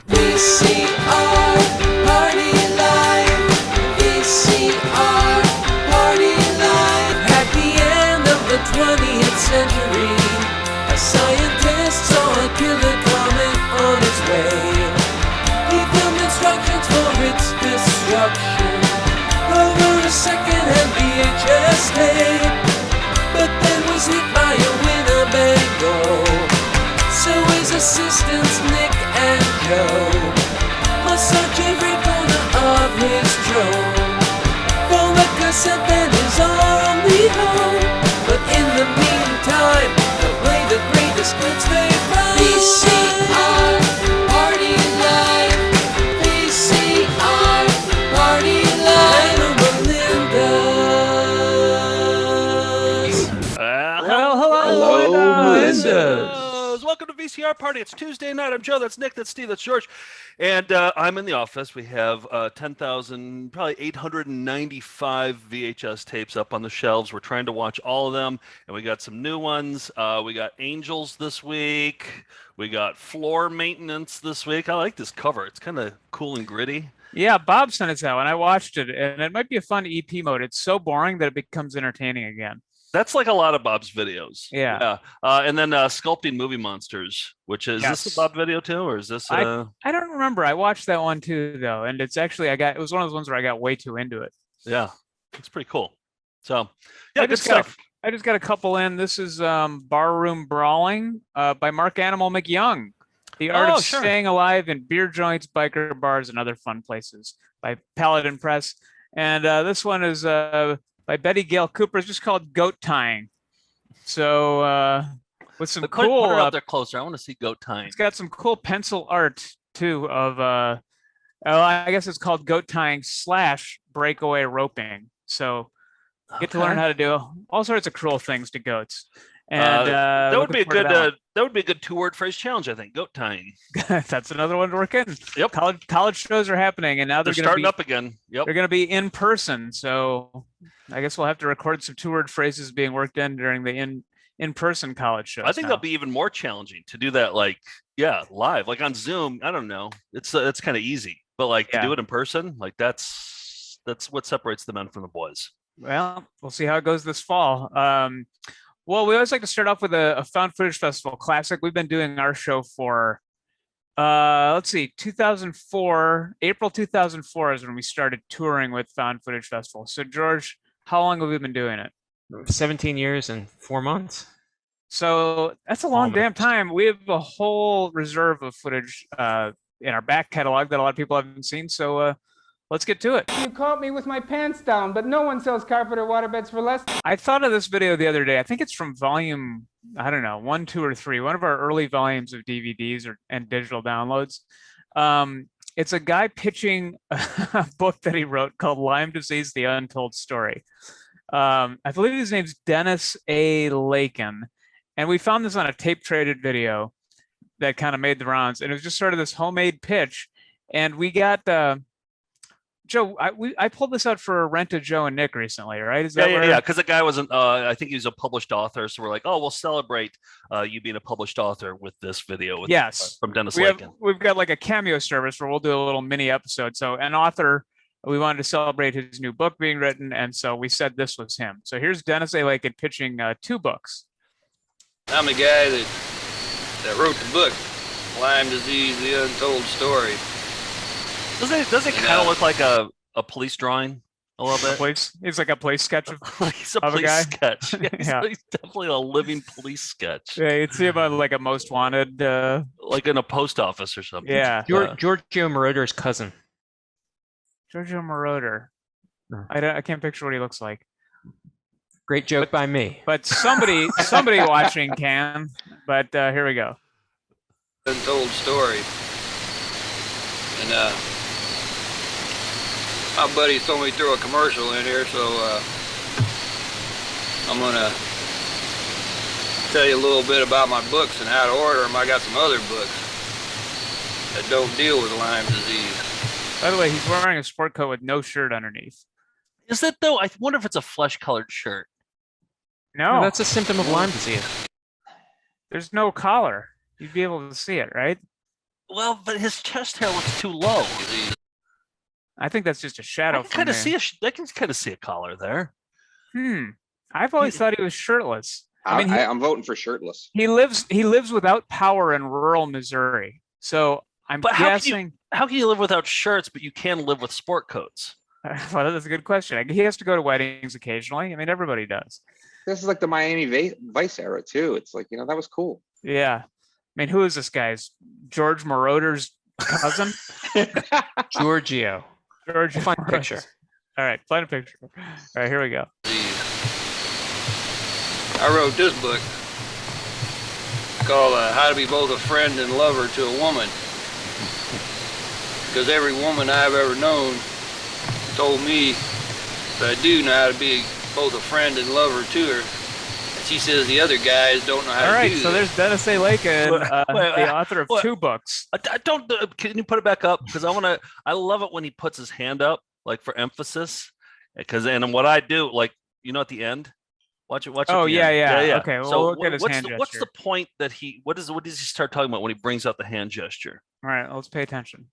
VCR Party Life. VCR Party Life. At the end of the 20th century, a scientist saw a killer comet on its way. He filmed instructions for its destruction over a second-hand VHS tape, but then was hit by a Winnebago. So his assistants Nick and Joe must search every corner of his drone for the cassette that is our only hope. But in the meantime, they'll play the greatest hits they found. VCR Party Life. VCR Party Life. Melinda's. Hello, Melinda's. Welcome to VCR Party. It's Tuesday night. I'm Joe. That's Nick. That's Steve. That's George. And I'm in the office. We have 10,000, probably 895 VHS tapes up on the shelves. We're trying to watch all of them. And we got some new ones. We got Angels this week. We got Floor Maintenance this week. I like this cover. It's kind of cool and gritty. Yeah, Bob sent us that when I watched it. And it might be a fun EP mode. It's so boring that it becomes entertaining again. That's like a lot of Bob's videos. Yeah. And then Sculpting Movie Monsters, which is this a Bob video too, or is this? I don't remember. I watched that one too, though, and it's actually it was one of those ones where I got way too into it. Yeah, it's pretty cool. So yeah, good stuff. stuff. I just got a couple in. This is Barroom Brawling by Mark Animal McYoung. The Art of Staying Alive in Beer Joints, Biker Bars, and Other Fun Places by Paladin Press. And this one is by Betty Gale Cooper. It's just called Goat Tying. So with some cool... Put her up there closer. I want to see goat tying. It's got some cool pencil art, too, of... I guess it's called Goat Tying / Breakaway Roping. So get to learn how to do all sorts of cruel things to goats. And that would be a good that would be a good 2-word phrase challenge, I think. Goat tying. That's another one to work in. Yep. College shows are happening, and now they're starting up again. Yep. They're going to be in person, so I guess we'll have to record some 2-word phrases being worked in during the in-person college shows. I think they'll be even more challenging to do that, live, like on Zoom. I don't know. It's kind of easy, but to do it in person, that's what separates the men from the boys. Well, we'll see how it goes this fall. Well, we always like to start off with a found footage festival classic. We've been doing our show for, 2004. April 2004 is when we started touring with Found Footage Festival. So, George, how long have we been doing it? 17 years and 4 months. So that's a long damn time. We have a whole reserve of footage in our back catalog that a lot of people haven't seen. So let's get to it. You caught me with my pants down, but no one sells carpet or waterbeds for less. I thought of this video the other day. I think it's from volume, 1, 2, or 3, one of our early volumes of DVDs and digital downloads. It's a guy pitching a book that he wrote called Lyme Disease, The Untold Story. I believe his name's Dennis A. Lakin. And we found this on a tape-traded video that kind of made the rounds. And it was just sort of this homemade pitch. And we got... Joe, I pulled this out for Rent a Joe and Nick recently, right? Is that yeah. Because the guy wasn't. I think he was a published author, so we're like, oh, we'll celebrate you being a published author with this video. From Dennis Lakin. We've got like a cameo service where we'll do a little mini episode. So an author, we wanted to celebrate his new book being written, and so we said this was him. So here's Dennis A. Lakin pitching 2 books. I'm the guy that wrote the book, Lyme Disease: The Untold Story. Does it kind of look like a police drawing a little bit? It's like a police sketch of he's a police sketch. Yeah. He's definitely a living police sketch. Yeah, you'd see about like a Most Wanted. Like in a post office or something. Yeah. Georgio Moroder's cousin. Georgio Moroder. I can't picture what he looks like. Great joke by me. But somebody watching can. But here we go. Untold Story. And my buddy told me to throw a commercial in here, so I'm gonna tell you a little bit about my books and how to order them. I got some other books that don't deal with Lyme disease. By the way, he's wearing a sport coat with no shirt underneath. Is it though? I wonder if it's a flesh-colored shirt. No, that's a symptom of Lyme disease. There's no collar. You'd be able to see it, right? Well, but his chest hair looks too low. I think that's just a shadow. I can kind of see a collar there. I've always thought he was shirtless. I'm voting for shirtless. He lives without power in rural Missouri. So I'm guessing. How can you live without shirts, but you can live with sport coats? Well, that's a good question. He has to go to weddings occasionally. I mean, everybody does. This is like the Miami Vice era too. It's like, that was cool. Yeah. I mean, who is this guy's George Moroder's cousin? Giorgio. George. Find a picture. All right, find a picture. All right, here we go. I wrote this book called How to Be Both a Friend and Lover to a Woman. Because every woman I've ever known told me that I do know how to be both a friend and lover to her. And she says the other guys don't know how to do All right, this. so there's Dennis A. Lakin, the author of 2 books. Can you put it back up? Because I love it when he puts his hand up, like for emphasis. And what I do, like, at the end, watch it. Oh, yeah. Yeah. Okay, well, so look at his hand gesture. what's the point that what does he start talking about when he brings out the hand gesture? All right, let's pay attention.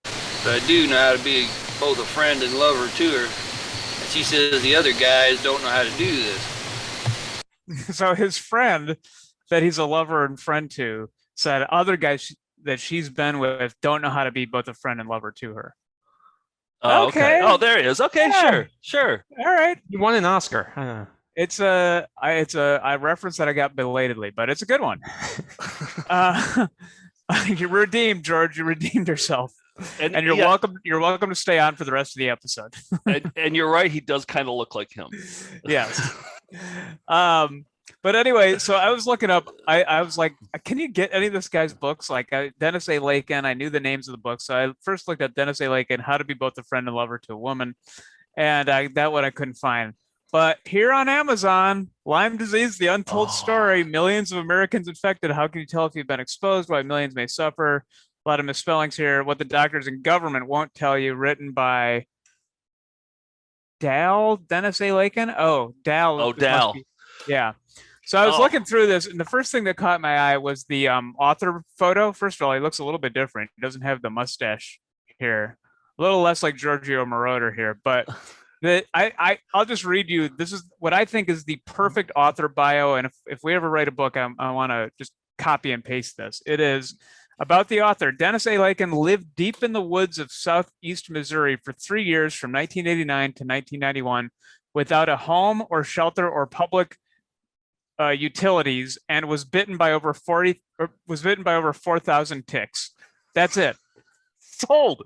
So I do know how to be both a friend and lover to her. And she says the other guys don't know how to do this. So his friend that he's a lover and friend to said other guys that she's been with don't know how to be both a friend and lover to her. Oh, Okay. Oh, there he is. Okay, Yeah. sure. All right. You won an Oscar. I reference that I got belatedly, but it's a good one. You redeemed, George. You redeemed yourself. And you're welcome. You're welcome to stay on for the rest of the episode. and you're right. He does kind of look like him. Yes. But anyway, so I was looking up. I was like, can you get any of this guy's books? Like Dennis A. Lakin. I knew the names of the books, so I first looked at Dennis A. Lakin, How to Be Both a Friend and Lover to a Woman, and that one I couldn't find. But here on Amazon, Lyme disease: The Untold Story. Millions of Americans infected. How can you tell if you've been exposed? Why millions may suffer. A lot of misspellings here. What the doctors and government won't tell you. Written by Dennis A. Lakin. Dal. Dal. Yeah. So I was looking through this, and the first thing that caught my eye was the author photo. First of all, he looks a little bit different. He doesn't have the mustache here. A little less like Georgio Moroder here, but I'll just read you. This is what I think is the perfect author bio, and if we ever write a book, I want to just copy and paste this. It is about the author. Dennis A. Lakin lived deep in the woods of southeast Missouri for 3 years, from 1989 to 1991, without a home or shelter or public utilities, and was bitten by over 4,000 ticks. That's it. Sold.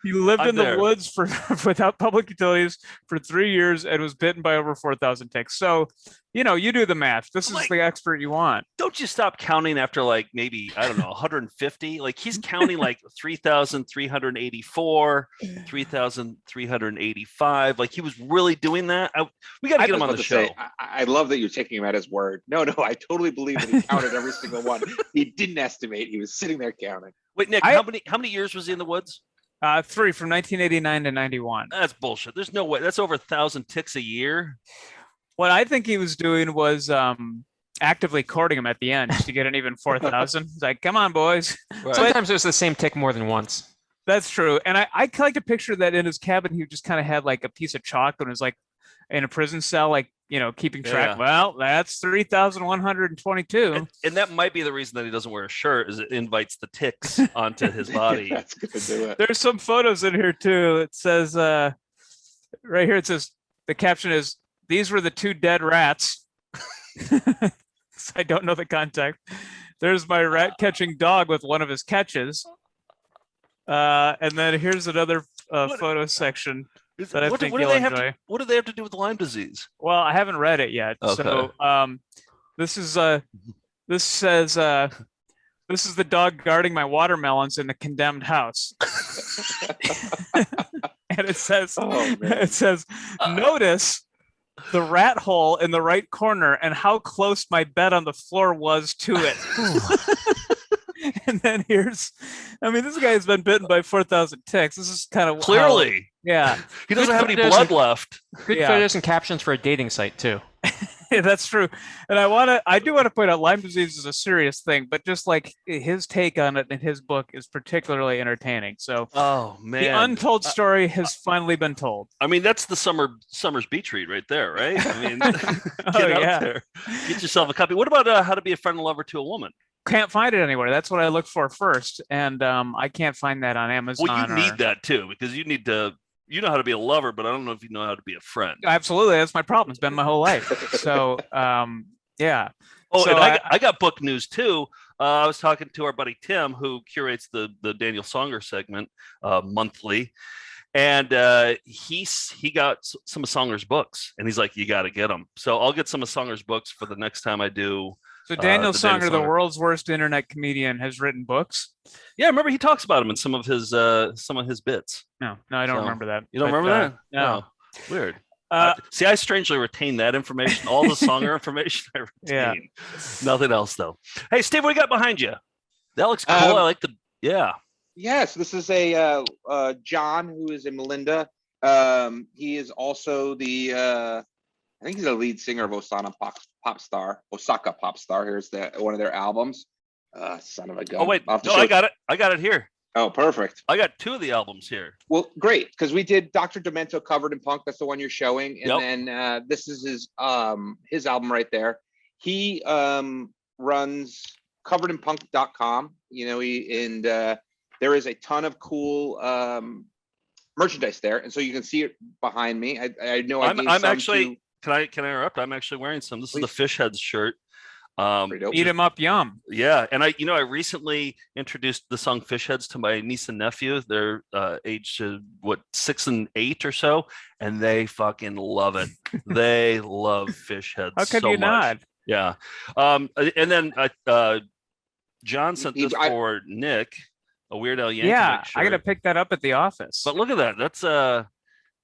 He lived in the woods for without public utilities for 3 years and was bitten by over 4,000 ticks. So, you do the math. This is the expert you want. Don't you stop counting after maybe, I don't know, 150? Like he's counting 3,384, 3,385. Like he was really doing that. We got to get him on the show. I love that you're taking him at his word. No, I totally believe that he counted every single one. He didn't estimate. He was sitting there counting. Wait, Nick, how many years was he in the woods? 3, from 1989 to 91. That's bullshit. There's no way. That's over 1,000 ticks a year. What I think he was doing was actively courting him at the end just to get an even 4,000. It's like, come on, boys. Right. Sometimes it was the same tick more than once. That's true. And I like to picture that in his cabin, he just kind of had like a piece of chalk and was like in a prison cell, keeping track. Yeah. Well, that's 3,122. And that might be the reason that he doesn't wear a shirt, is it invites the ticks onto his body. That's gonna do it. There's some photos in here too. It says right here, it says the caption is, "These were the 2 dead rats." I don't know the context. There's my rat catching dog with one of his catches. And then here's another photo section. That I think you'll enjoy. What do they have to do with Lyme disease? Well, I haven't read it yet. Okay. So this says this is the dog guarding my watermelons in the condemned house. And it says notice the rat hole in the right corner and how close my bed on the floor was to it. And then this guy has been bitten by 4,000 ticks. This is kind of clearly. Yeah. He doesn't have any blood left. Good photos and captions for a dating site too. That's true. And I do want to point out Lyme disease is a serious thing, but just like his take on it in his book is particularly entertaining. So Oh the man, untold story has finally been told. I mean, that's the summer's beach read right there, right? I mean, Oh, get out yeah. there, get yourself a copy. What about How to Be a Friend and Lover to a Woman? Can't find it anywhere. That's what I look for first. And I can't find that on Amazon. Well, you need or... that too, because you need to. You know how to be a lover, but I don't know if you know how to be a friend. Absolutely. That's my problem. It's been my whole life. So, yeah. Oh, So and I got book news too. I was talking to our buddy Tim, who curates the Daniel Songer segment monthly, and he got some of Songer's books, and he's like, "You got to get them." So I'll get some of Songer's books for the next time I do. So Daniel Songer, the Songer. world's worst internet comedian, has written books. Yeah, I remember he talks about him in some of his bits. No, I don't So, remember that. You don't But, remember that? No. Weird. Uh, See, I strangely retain that information. All the Songer information I retain. Yeah. Nothing else though. Hey, Steve, what do you got behind you? That looks cool. I like the Yes, this is a John who is a Melinda. He is also the I think he's the lead singer of Osaka Pop Star. Here's one of their albums. Son of a gun. Oh wait, no, I got it. I got it here. Oh, perfect. I got two of the albums here. Well, great, because we did Dr. Demento Covered in Punk. That's the one you're showing, and Yep. then this is his album right there. He runs coveredinpunk.com. You know, there is a ton of cool merchandise there, and so you can see it behind me. I know I'm actually. Can I interrupt? I'm actually wearing some. This is the Fish Heads shirt. Eat 'em up, yum. Yeah, and I recently introduced the song Fish Heads to my niece and nephew. They're aged 6 and 8 or so, and they fucking love it. They love Fish Heads. How could so you much. not? Yeah. And then John sent this for Nick, a Weird Al Yankovic Yeah, shirt. I got to pick that up at the office. But look at that. That's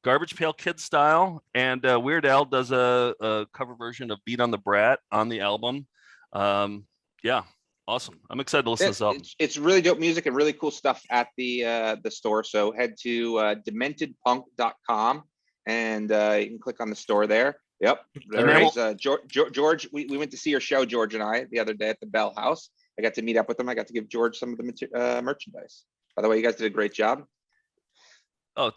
Garbage Pail Kid style, and Weird Al does a cover version of Beat on the Brat on the album. Yeah, awesome. I'm excited to listen to this album. It's really dope music and really cool stuff at the store. So head to dementedpunk.com and you can click on the store there. Yep. There is George. We went to see your show, George and I, the other day at the Bell House. I got to meet up with him. I got to give George some of the merchandise. By the way, you guys did a great job. Oh,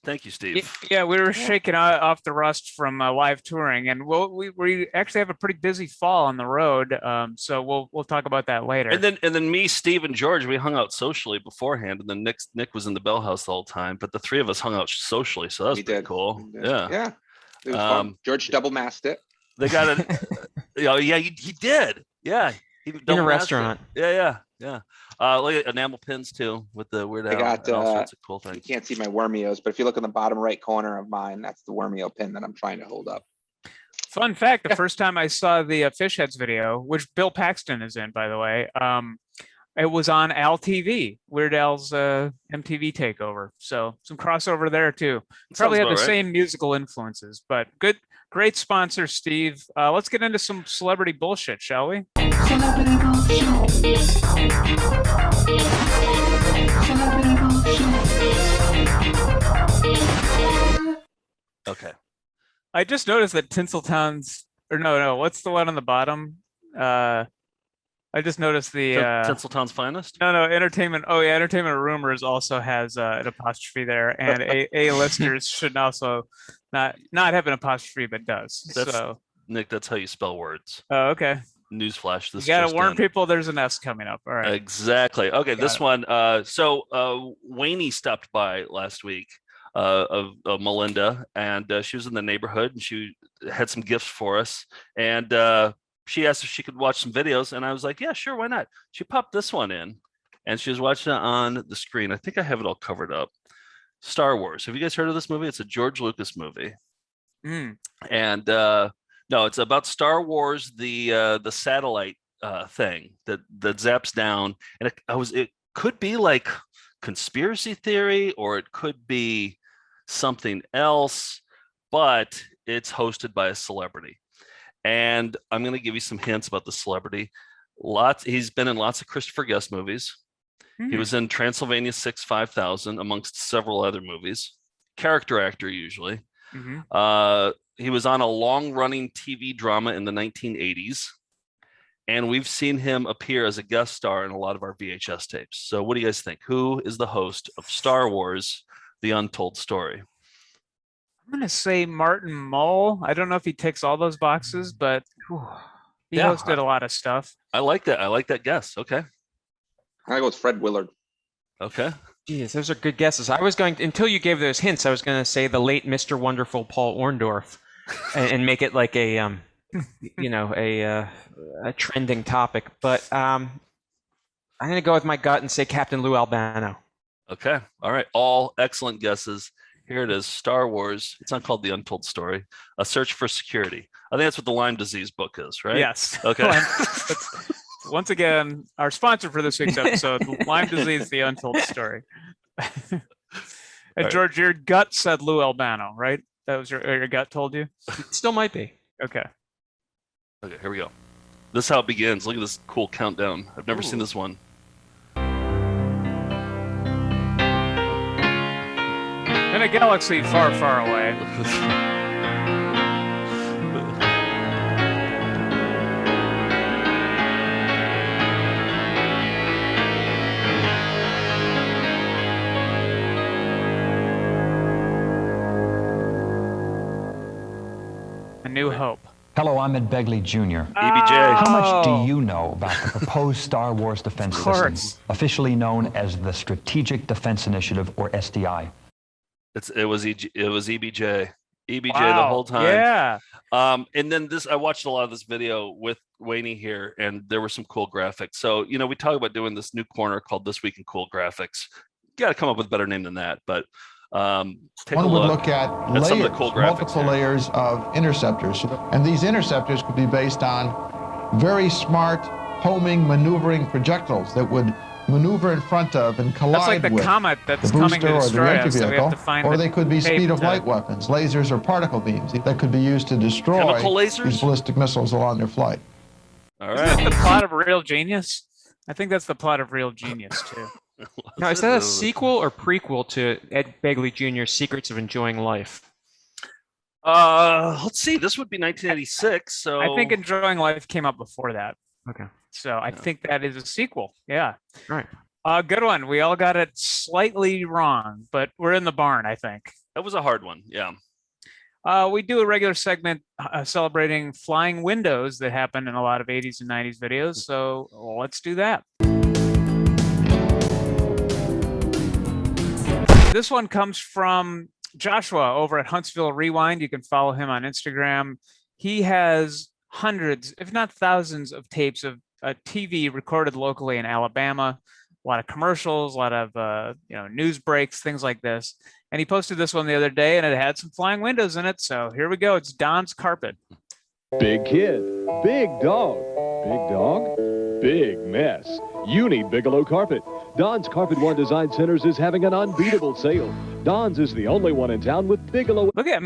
thank you, Steve. Yeah, we were shaking off the rust from live touring, and we actually have a pretty busy fall on the road. So we'll talk about that later. And then me, Steve, and George, we hung out socially beforehand, and then Nick was in the Bell House the whole time. But the three of us hung out socially, so that was pretty cool. Yeah, yeah. It was fun. George double masked it. They got it. Yeah, he did. Yeah, he In a restaurant. Yeah. Look at enamel pins too with the Weird Al. I got all sorts of cool things. You can't see my Wormeos, but if you look in the bottom right corner of mine, that's the Wormeo pin that I'm trying to hold up. Fun fact: the first time I saw the Fish Heads video, which Bill Paxton is in, by the way, it was on Al TV, Weird Al's MTV takeover. So some crossover there too. Probably had the same musical influences, but great sponsor, Steve. Let's get into some celebrity bullshit, shall we? Okay. I just noticed that Tinseltown's, or no, what's the one on the bottom? I just noticed the Tinseltown's Finest. No, Entertainment. Oh yeah, Entertainment Rumors also has an apostrophe there, and A-listers should also not have an apostrophe, but does. So Nick, that's how you spell words. Oh, okay. Newsflash. You gotta warn people there's an S coming up. All right. Exactly. Okay, this one. So Wayne stopped by last week of Melinda, and she was in the neighborhood, and she had some gifts for us, and she asked if she could watch some videos, and I was like, yeah, sure, why not? She popped this one in, and she was watching it on the screen. I think I have it all covered up. Star Wars. Have you guys heard of this movie? It's a George Lucas movie. And no, it's about Star Wars, the satellite thing that zaps down, and it could be like conspiracy theory, or it could be something else, but it's hosted by a celebrity. And I'm going to give you some hints about the celebrity. He's been in lots of Christopher Guest movies. He was in Transylvania 6-5000, amongst several other movies. Character actor usually. He was on a long-running TV drama in the 1980s, and we've seen him appear as a guest star in a lot of our VHS tapes. So what do you guys think? Who is the host of Star Wars: The Untold Story? I'm going to say Martin Mull. I don't know if he ticks all those boxes, but he hosted a lot of stuff. I like that. I like that guess. Okay. I'm gonna go with Fred Willard. Okay. Geez, those are good guesses. I was going until you gave those hints. I was going to say the late Mr. Wonderful Paul Orndorff, and make it like a a trending topic. But I'm going to go with my gut and say Captain Lou Albano. Okay. All right. All excellent guesses. Here it is. Star Wars. It's not called The Untold Story. A Search for Security. I think that's what the Lyme disease book is, right? Yes. Okay. That's, once again, our sponsor for this week's episode, Lyme disease: The Untold Story. And right. George, your gut said Lou Albano, right? That was your gut told you? It still might be. Okay. Okay, here we go. This is how it begins. Look at this cool countdown. I've never seen this one. In a galaxy far, far away. A New Hope. Hello, I'm Ed Begley Jr. EBJ. How much do you know about the proposed Star Wars defense Of system, course. officially known as the Strategic Defense Initiative, or SDI? It was EBJ. EBJ the Wow. whole time. Yeah. And then I watched a lot of this video with Wayne here, and there were some cool graphics. So, we talk about doing this new corner called This Week in Cool Graphics. You got to come up with a better name than that, but take One a would look look at at some of layers, the cool graphics multiple here. layers of interceptors. And these interceptors could be based on very smart homing, maneuvering projectiles that would maneuver in front of and collide That's like the with comet the that's coming booster to or the destroy entry us. So we vehicle, have to find or the they could be tape speed of to- light weapons, lasers or particle beams that could be used to destroy Chemical lasers? these ballistic missiles along their flight. All Isn't that right. the plot of Real Genius? I think that's the plot of Real Genius, too. Now, is that a sequel or prequel to Ed Begley Jr.'s Secrets of Enjoying Life? Let's see. This would be 1986. So I think Enjoying Life came up before that. Okay. So I think that is a sequel. Yeah. All right. Good one. We all got it slightly wrong, but we're in the barn, I think. that was a hard one. Yeah. We do a regular segment celebrating flying windows that happen in a lot of 80s and 90s videos. So let's do that. This one comes from Joshua over at Huntsville Rewind. You can follow him on Instagram. He has hundreds, if not thousands, of tapes of TV recorded locally in Alabama. A lot of commercials, a lot of news breaks, things like this. And he posted this one the other day, and it had some flying windows in it. So here we go. It's Don's Carpet. Big kid, big dog, big mess. You need Bigelow Carpet. Don's Carpet One Design Centers is having an unbeatable sale. Don's is the only one in town with Bigelow. Look at,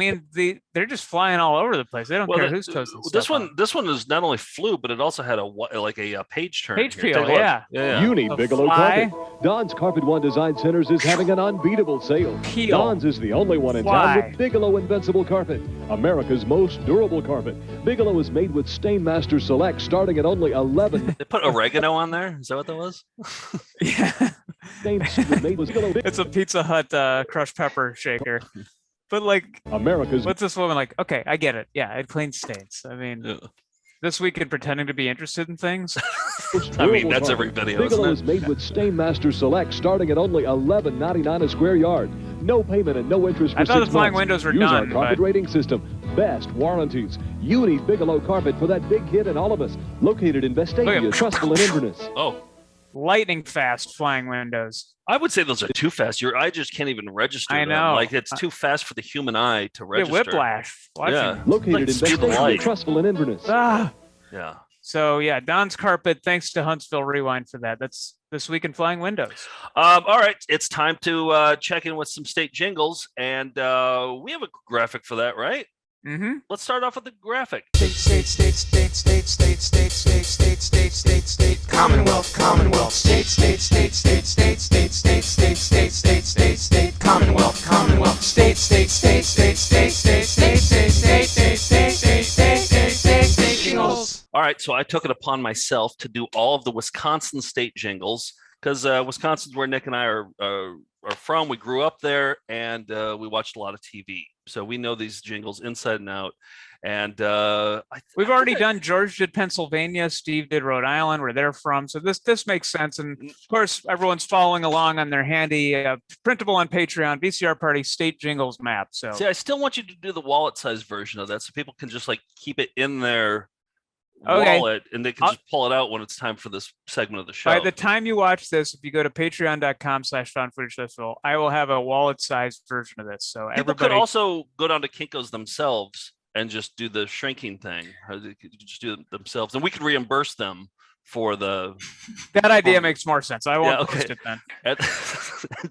they're just flying all over the place. They don't care who's toasting This stuff one is not only flew, but it also had a page turn. Page here. peel, Take a look. yeah. Yeah. You need A Bigelow fly. Carpet. Don's Carpet One Design Centers is having an unbeatable sale. Peel. Don's is the only one in Fly. town with Bigelow Invincible Carpet, America's most durable carpet. Bigelow is made with Stainmaster Select, starting at only 11. They put oregano on there. Is that what that was? Yeah. Made with Bigelow. It's a Pizza Hut crushed pepper shaker. But like, America's what's this woman like? Okay, I get it. Yeah, it cleans stains. I mean, Yeah. this week in pretending to be interested in things. most I mean, durable that's carpet. every video, Bigelow isn't is it? made with Stainmaster Select, starting at only $11.99 a square yard. No payment and no interest for I thought 6 the flying months. windows were Use our done, carpet but- rating system. Best warranties. You need Bigelow Carpet for that big kid and all of us. Located in Vestavia, Look at- Trustful and Inverness. Oh, Lightning fast flying windows. I would say those are too fast. Your eye just can't even register. I them. know. Like it's too fast for the human eye to Get register. whiplash. Watching. Yeah. Located Like in speed of Vestavia, light. Trustful and Inverness. Ah. Yeah. So yeah, Don's Carpet. Thanks to Huntsville Rewind for that. That's This Week in Flying Windows. All right, it's time to check in with some state jingles, and we have a graphic for that, right? Mm-hmm. Let's start off with the graphic. Commonwealth, Commonwealth, state, Commonwealth, Commonwealth, state, right, so I took it upon myself to do all of the Wisconsin state jingles because Wisconsin's where Nick and I are from. We grew up there, and we watched a lot of TV, so we know these jingles inside and out. And we've already done. George did Pennsylvania, Steve did Rhode Island, where they're from. So this makes sense. And of course, everyone's following along on their handy printable on Patreon VCR Party state jingles map. So see, I still want you to do the wallet size version of that, so people can just like keep it in their wallet, and they can just pull it out when it's time for this segment of the show. By the time you watch this, if you go to patreon.com/foundfootage, I will have a wallet sized version of this. So people could also go down to Kinko's themselves and just do the shrinking thing. They could just do it themselves, and we could reimburse them for the. That idea makes more sense. I won't post it then.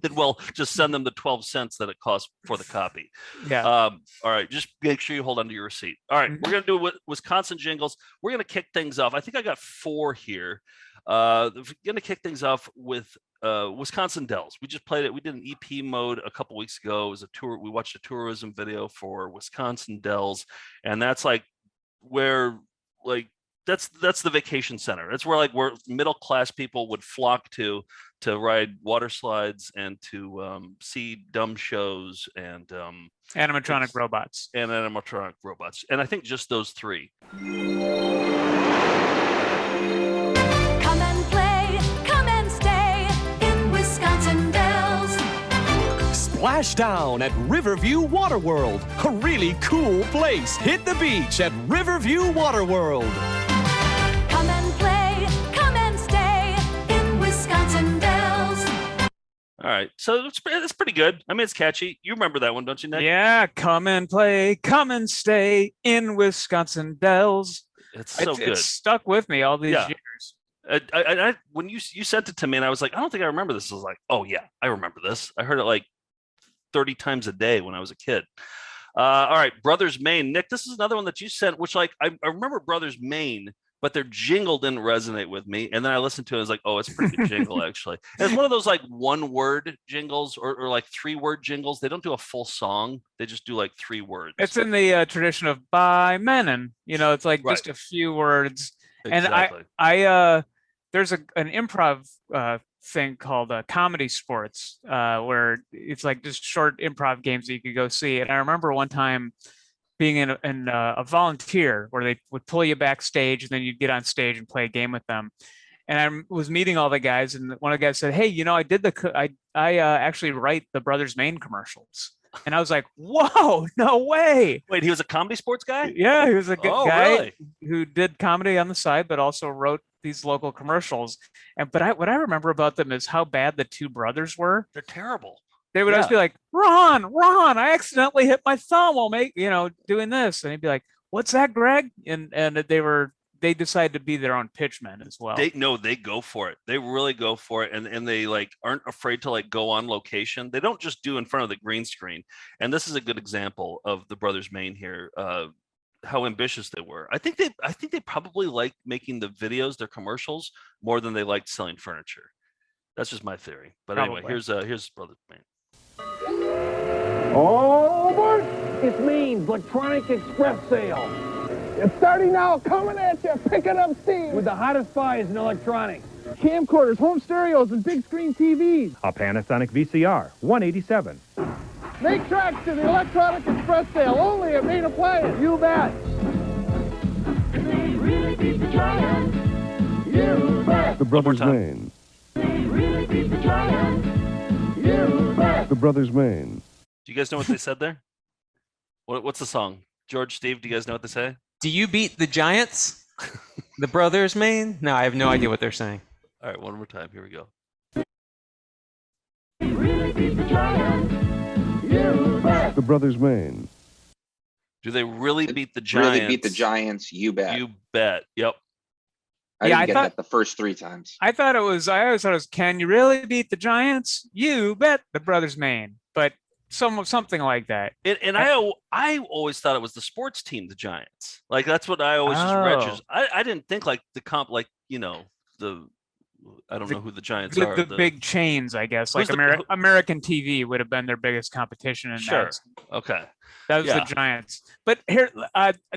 Then we'll just send them the 12 cents that it costs for the copy. Yeah. All right. Just make sure you hold on to your receipt. All right. We're going to do Wisconsin jingles. We're going to kick things off. I think I got 4 here. We're going to kick things off with Wisconsin Dells. We just played it. We did an EP mode a couple weeks ago. It was a tour. We watched a tourism video for Wisconsin Dells, and that's like where that's the vacation center. That's where where middle class people would flock to ride water slides and to see dumb shows and animatronic robots. And I think just those 3. Come and play, come and stay in Wisconsin Dells. Splash down at Riverview Water World, a really cool place. Hit the beach at Riverview Water World. Come and play, come and stay in Wisconsin Dells. All right, so it's pretty good. I mean, it's catchy. You remember that one, don't you, Nick? Yeah, come and play, come and stay in Wisconsin Dells. It's so good. It's stuck with me all these years. I when you sent it to me, and I was like, I don't think I remember this. I was like, oh yeah, I remember this. I heard it like 30 times a day when I was a kid. All right, Brothers Maine. Nick, this is another one that you sent, which I remember Brothers Maine, but their jingle didn't resonate with me. And then I listened to it, I was like, oh, it's a pretty good jingle, actually. And it's one of those like 1-word jingles or like 3-word jingles. They don't do a full song. They just do like 3 words. It's in the tradition of by Menon. It's like just a few words. Exactly. And there's an improv thing called Comedy Sports, where it's like just short improv games that you could go see. And I remember one time being in a volunteer where they would pull you backstage and then you'd get on stage and play a game with them. And I was meeting all the guys, and one of the guys said, "Hey, I did I actually write the Brothers Maine commercials." And I was like, "Whoa, no way!" Wait, he was a Comedy Sports guy? Yeah, he was a good guy really? who did comedy on the side, but also wrote these local commercials. But what I remember about them is how bad the 2 brothers were. They're terrible. They would always be like, Ron, I accidentally hit my thumb while doing this. And he'd be like, "What's that, Greg?" And they decided to be their own pitchmen as well. They go for it. They really go for it. And they aren't afraid to go on location. They don't just do in front of the green screen. And this is a good example of the Brothers Maine here, how ambitious they were. I think they probably liked making the videos, their commercials, more than they liked selling furniture. That's just my theory. But anyway, here's Brothers Maine. Oh, Bert! It's Maine's Electronic Express Sale. It's starting now, coming at you, picking up steam. With the hottest buys in electronics. Camcorders, home stereos, and big screen TVs. A Panasonic VCR, $187. Make tracks to the Electronic Express Sale, only at Maine Appliance. You bet. They really beat the giants. You bet. The Brothers One more Maine. They really beat the giants. You bet. The Brothers Maine. Do you guys know what they said there? What's the song? George, Steve, do you guys know what they say? Do you beat the Giants? The Brothers Maine? No, I have no idea what they're saying. All right, one more time. Here we go. They really beat the giants. You bet. The Brothers Maine. Do they really beat the Giants? Really beat the Giants, you bet. You bet. Yep. I didn't get that the first 3 times. I always thought it was, "Can you really beat the Giants? You bet." The Brothers Maine, but something like that. And I always thought it was the sports team, the Giants. That's what I always just read. I didn't think the comp, the I don't know who the Giants the, are. the big chains, I guess. Like Who's the- American TV would have been their biggest competition in Sure. Madison. Okay. That was Yeah. the Giants. But here,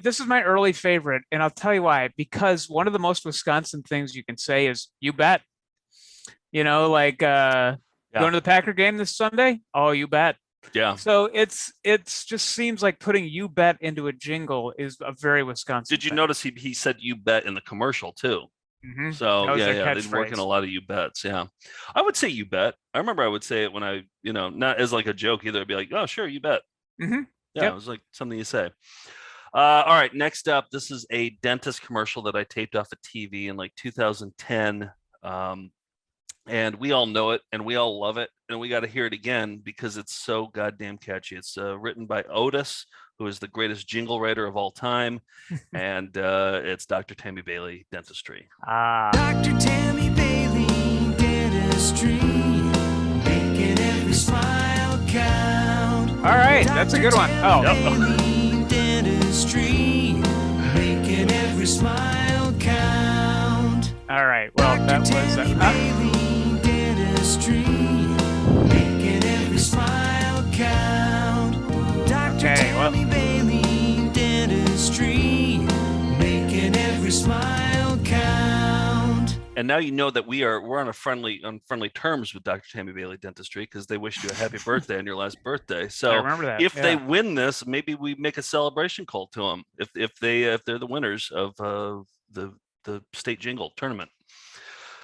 this is my early favorite, and I'll tell you why. Because one of the most Wisconsin things you can say is "you bet." You know, like going to the Packer game this Sunday. Oh, you bet. Yeah. So it's just seems like putting "you bet" into a jingle is a very Wisconsin. Did you notice he said "you bet" in the commercial too? Mm-hmm. So yeah, they'd work in a lot of "you bets." Yeah, I would say "you bet." I remember I would say it when I, not as like a joke either. I'd be like, "Oh, sure, you bet." Mm-hmm. Yeah, it was like something you say. All right, next up, this is a dentist commercial that I taped off a TV in like 2010. And we all know it and we all love it. And we got to hear it again because it's so goddamn catchy. It's written by Otis, who is the greatest jingle writer of all time. And it's Dr. Tammy Bailey Dentistry. Dr. Tammy Bailey Dentistry, making every smile count. All right, that's a good one. Oh. Dentistry, making every smile count. All right. Well, that was Bailey Dentistry, making every smile count. Dr. Tammy Bailey Dentistry, making every smile count. And now you know that we're on friendly terms with Dr. Tammy Bailey Dentistry because they wished you a happy birthday on your last birthday. So I remember that. If they win this, maybe we make a celebration call to them if they're the winners of the state jingle tournament.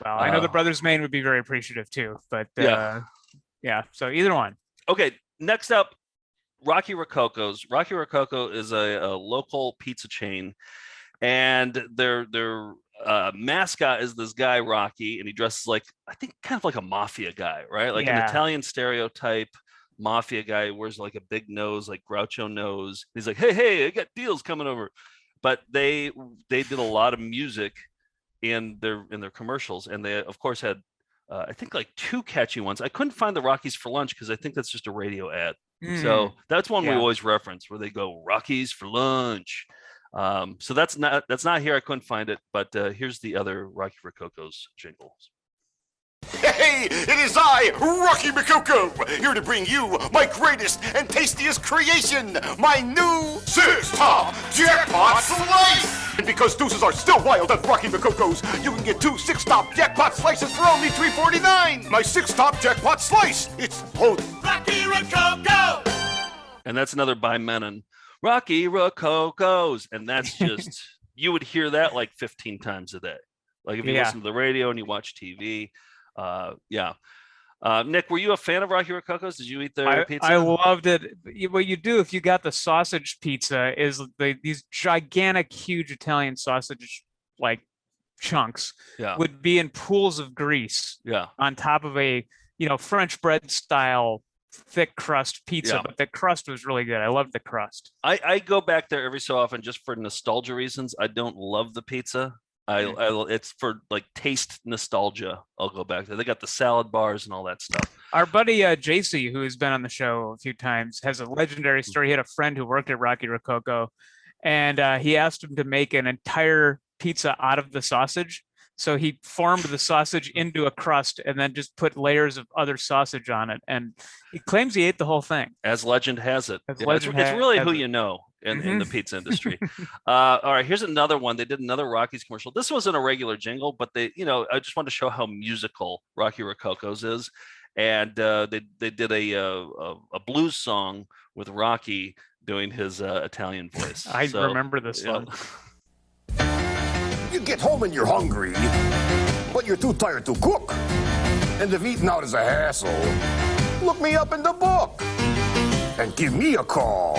Well, I know the Brothers Maine would be very appreciative too, but yeah. So either one. Okay, next up, Rocky Rococo's. Rocky Rococo is a local pizza chain, and their mascot is this guy Rocky, and he dresses like, I think, kind of like a mafia guy, right? Like an Italian stereotype mafia guy. He wears like a big nose, like Groucho nose. He's like, hey, I got deals coming over. But they did a lot of music in their commercials, and they of course had I think like two catchy ones. I couldn't find the Rockies for lunch because I think that's just a radio ad. So that's one we always reference where they go Rockies for lunch. So that's not here. I couldn't find it, but here's the other Rocky Rococo's jingles. Hey, it is I, Rocky Rococo, here to bring you my greatest and tastiest creation, my new six-top jackpot slice! And because deuces are still wild at Rocky Rococo's, you can get 2 six-top jackpot slices for only $3.49. My six-top jackpot slice, it's holy Rocky Rococo! And that's another by Menon. Rocky Rococo's, and that's just you would hear that like 15 times a day. Like if you listen to the radio and you watch TV. Nick, were you a fan of Rocky Rococo's? Did you eat their pizza? I loved it. What you do if you got the sausage pizza is these gigantic, huge Italian sausage like chunks would be in pools of grease on top of a French bread style thick crust pizza, but the crust was really good. I loved the crust. I go back there every so often just for nostalgia reasons. I don't love the pizza. It's for like taste nostalgia. I'll go back there. They got the salad bars and all that stuff. Our buddy JC, who has been on the show a few times, has a legendary story. He had a friend who worked at Rocky Rococo, and he asked him to make an entire pizza out of the sausage. So he formed the sausage into a crust and then just put layers of other sausage on it. And he claims he ate the whole thing. As legend has it. It's really who you know in the pizza industry. All right, here's another one. They did another Rockies commercial. This wasn't a regular jingle, but I just wanted to show how musical Rocky Rococo's is. And they did a blues song with Rocky doing his Italian voice. I remember this one. You get home and you're hungry, but you're too tired to cook. And if eating out is a hassle, look me up in the book and give me a call.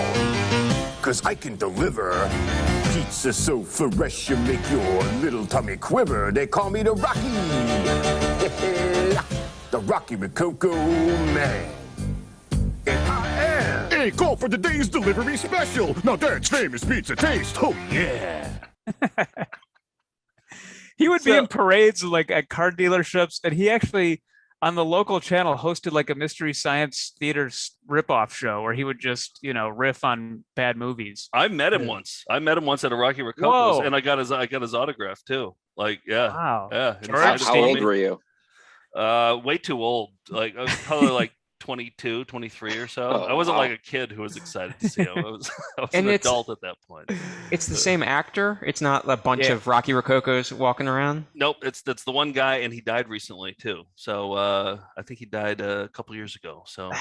'Cause I can deliver pizza so fresh you make your little tummy quiver. They call me the Rocky, the Rocky Rococo Man. And I am. Hey, call for the day's delivery special. Now that's famous pizza taste. Oh yeah. He would be in parades like at car dealerships, and he actually on the local channel hosted like a Mystery Science Theater ripoff show where he would just riff on bad movies. I met him once. I met him once at a Rocky Rococo's, and I got his autograph too. Like, yeah. Wow. Yeah. And George, How old were you? Way too old. Like I was probably like 22, 23 or so. I wasn't like a kid who was excited to see him. I was an adult at that point. It's the same actor. It's not a bunch of Rocky Rococos walking around. Nope, that's the one guy, and he died recently too. So I think he died a couple years ago. So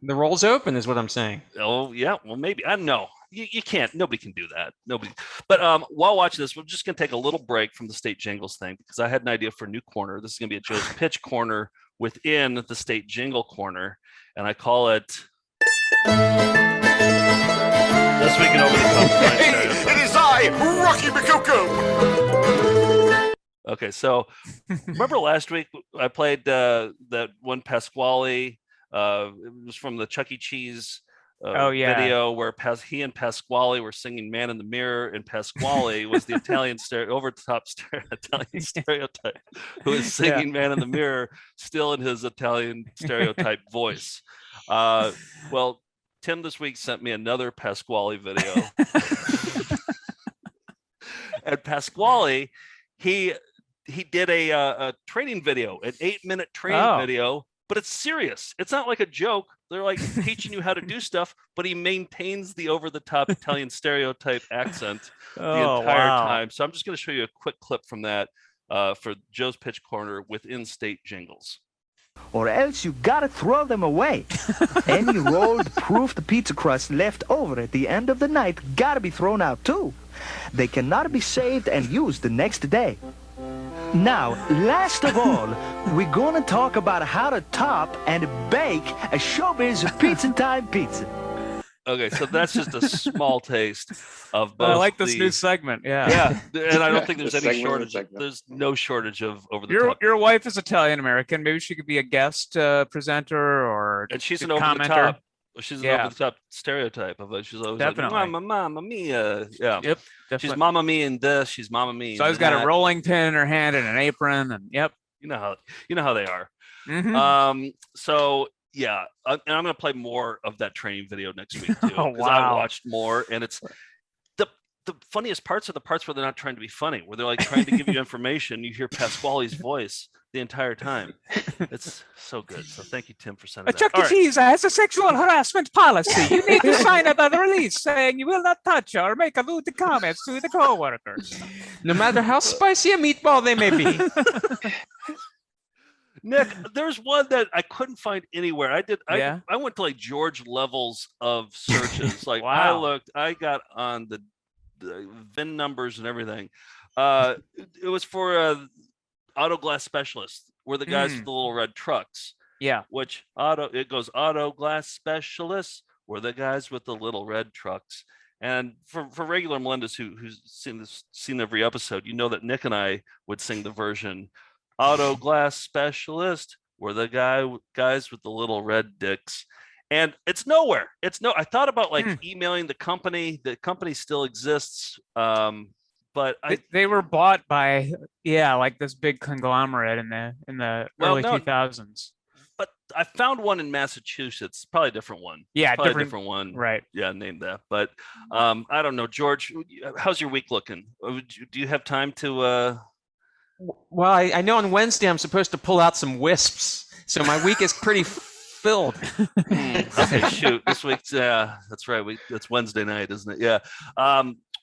the role's open, is what I'm saying. Oh yeah, well maybe I don't know. You can't. Nobody can do that. Nobody. But while watching this, we're just gonna take a little break from the state jingles thing because I had an idea for a new corner. This is gonna be a Joe's Pitch corner within the state jingle corner, and I call it This Week in Over the Top. Hey, it is I, Rocky McCoco. Okay, so remember last week I played that one Pasquale. It was from the Chuck E. Cheese video where he and Pasquale were singing "Man in the Mirror," and Pasquale was the Italian over-the-top Italian stereotype who is singing "Man in the Mirror" still in his Italian stereotype voice. Well, Tim this week sent me another Pasquale video, and Pasquale he did a training video, an 8-minute training video. But it's serious. It's not like a joke. They're like teaching you how to do stuff, but he maintains the over-the-top Italian stereotype accent the entire time. So I'm just going to show you a quick clip from that for Joe's Pitch Corner within state jingles. Or else you gotta throw them away. Any rolled, proofed pizza crust left over at the end of the night gotta be thrown out too. They cannot be saved and used the next day. Now, last of all, we're gonna talk about how to top and bake a showbiz pizza time pizza. Okay, so that's just a small taste of both. I like this new segment. Yeah, and I don't think there's any shortage. There's no shortage of over the top. Your wife is Italian American. Maybe she could be a guest presenter or and she's an commenter. over the top. She's an over the top stereotype of it. She's always definitely like, Mamma Mia. Yeah. Yep. Definitely. She's Mamma Mia in this. She's Mamma Mia. So I've got a rolling pin in her hand and an apron, and yep. You know how they are. Mm-hmm. So yeah, and I'm gonna play more of that training video next week too. Oh, because I watched more, and it's the funniest parts are the parts where they're not trying to be funny, where they're like trying to give you information. You hear Pasquale's voice the entire time. It's so good. So thank you, Tim, for sending that. Chuck E. Cheese has a sexual harassment policy. You need to sign another release saying you will not touch or make lewd comments to the co-workers. No matter how spicy a meatball they may be. Nick, there's one that I couldn't find anywhere. I went to like George levels of searches. Like I got on the VIN numbers and everything. It was for auto glass specialist, where the guys with the little red trucks. Yeah. Which it goes auto glass specialists, were the guys with the little red trucks. And for regular Melendez who's seen every episode, you know that Nick and I would sing the version auto glass specialist were the guys with the little red dicks. And it's nowhere. I thought about emailing the company. The company still exists. But they were bought by like this big conglomerate in the early 2000s. But I found one in Massachusetts, probably a different one. Yeah, different one. Right. Yeah, named that. But I don't know, George. How's your week looking? Do you have time to? Well, I know on Wednesday I'm supposed to pull out some wisps, so my week is pretty filled. Okay, shoot. This week's that's right. It's Wednesday night, isn't it? Yeah.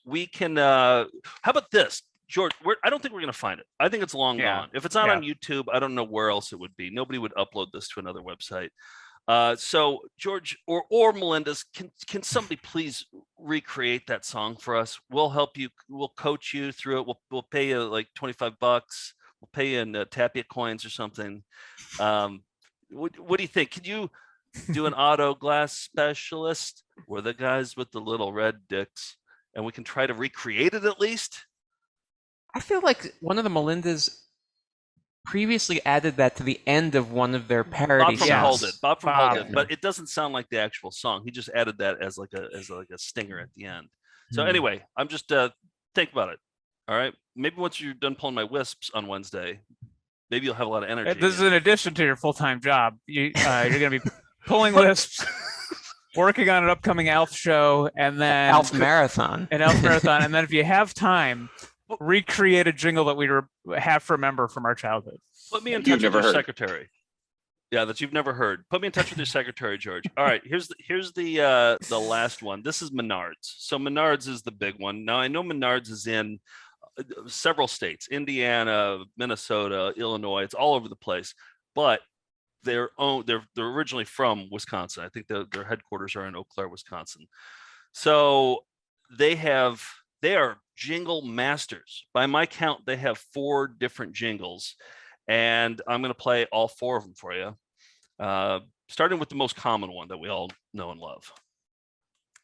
We can. How about this, George? I don't think we're going to find it. I think it's long gone. If it's not on YouTube, I don't know where else it would be. Nobody would upload this to another website. So George or Melendez, can somebody please recreate that song for us? We'll help you. We'll coach you through it. We'll pay you like $25. We'll pay you in Tapia coins or something. What do you think? Can you do an auto glass specialist? We're the guys with the little red dicks. And we can try to recreate it at least. I feel like one of the Melendez previously added that to the end of one of their parody shows. Bob from Hold It, but it doesn't sound like the actual song. He just added that as like a stinger at the end. So anyway, I'm just think about it. All right, maybe once you're done pulling my wisps on Wednesday, maybe you'll have a lot of energy. This is in addition to your full-time job. You're going to be pulling wisps. Working on an upcoming Elf show, and then Elf Marathon. And then if you have time, recreate a jingle that we half remember from our childhood. Put me in touch with your secretary. Yeah, that you've never heard. Put me in touch with your secretary, George. All right, here's the last one. This is Menards. So Menards is the big one. Now I know Menards is in several states: Indiana, Minnesota, Illinois. It's all over the place. But they're originally from Wisconsin. I think their headquarters are in Eau Claire, Wisconsin. So they are jingle masters. By my count, they have 4 different jingles. And I'm going to play all 4 of them for you, starting with the most common one that we all know and love.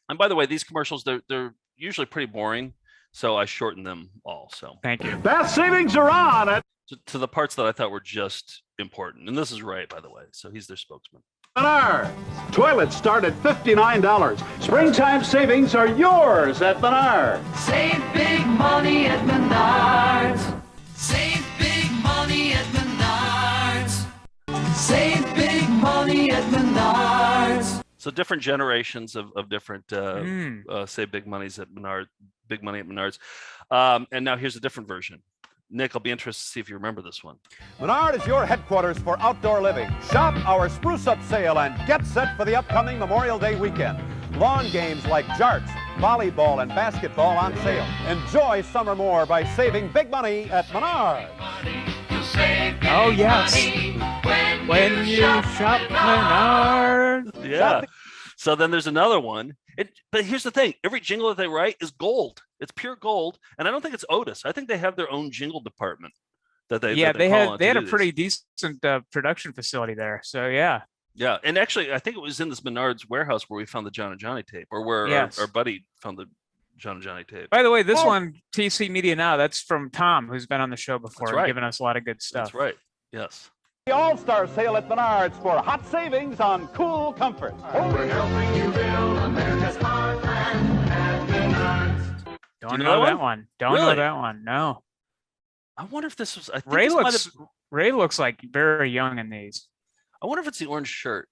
And by the way, these commercials, they're usually pretty boring, so I shorten them all. So thank you. Best savings are on it. To the parts that I thought were just important. And this is Ray, by the way, so he's their spokesman. Menards. Toilets start at $59. Springtime savings are yours at Menards. Save big money at Menards. Save big money at Menards. Save big money at Menards. So different generations of different say big money at Menards. And now here's a different version. Nick, I'll be interested to see if you remember this one. Menard is your headquarters for outdoor living. Shop our Spruce Up sale and get set for the upcoming Memorial Day weekend. Lawn games like jarts, volleyball, and basketball on sale. Enjoy summer more by saving big money at Menard. Oh, yes. When you shop Menard. Yeah. So then there's another one. But here's the thing. Every jingle that they write is gold. It's pure gold. And I don't think it's Otis. I think they have their own jingle department that they had a pretty decent production facility there. So, yeah. Yeah. And actually, I think it was in this Menards warehouse where we found the John and Johnny tape, or where our buddy found the John and Johnny tape. By the way, this one, TC Media Now, that's from Tom, who's been on the show before and right. given us a lot of good stuff. That's right. Yes. The All-Star sale at Menards for hot savings on cool comfort. We're helping you build America's heartland at Menards. Don't know that one. Don't know that one. No. I wonder if this was. I think Ray looks like very young in these. I wonder if it's the orange shirt.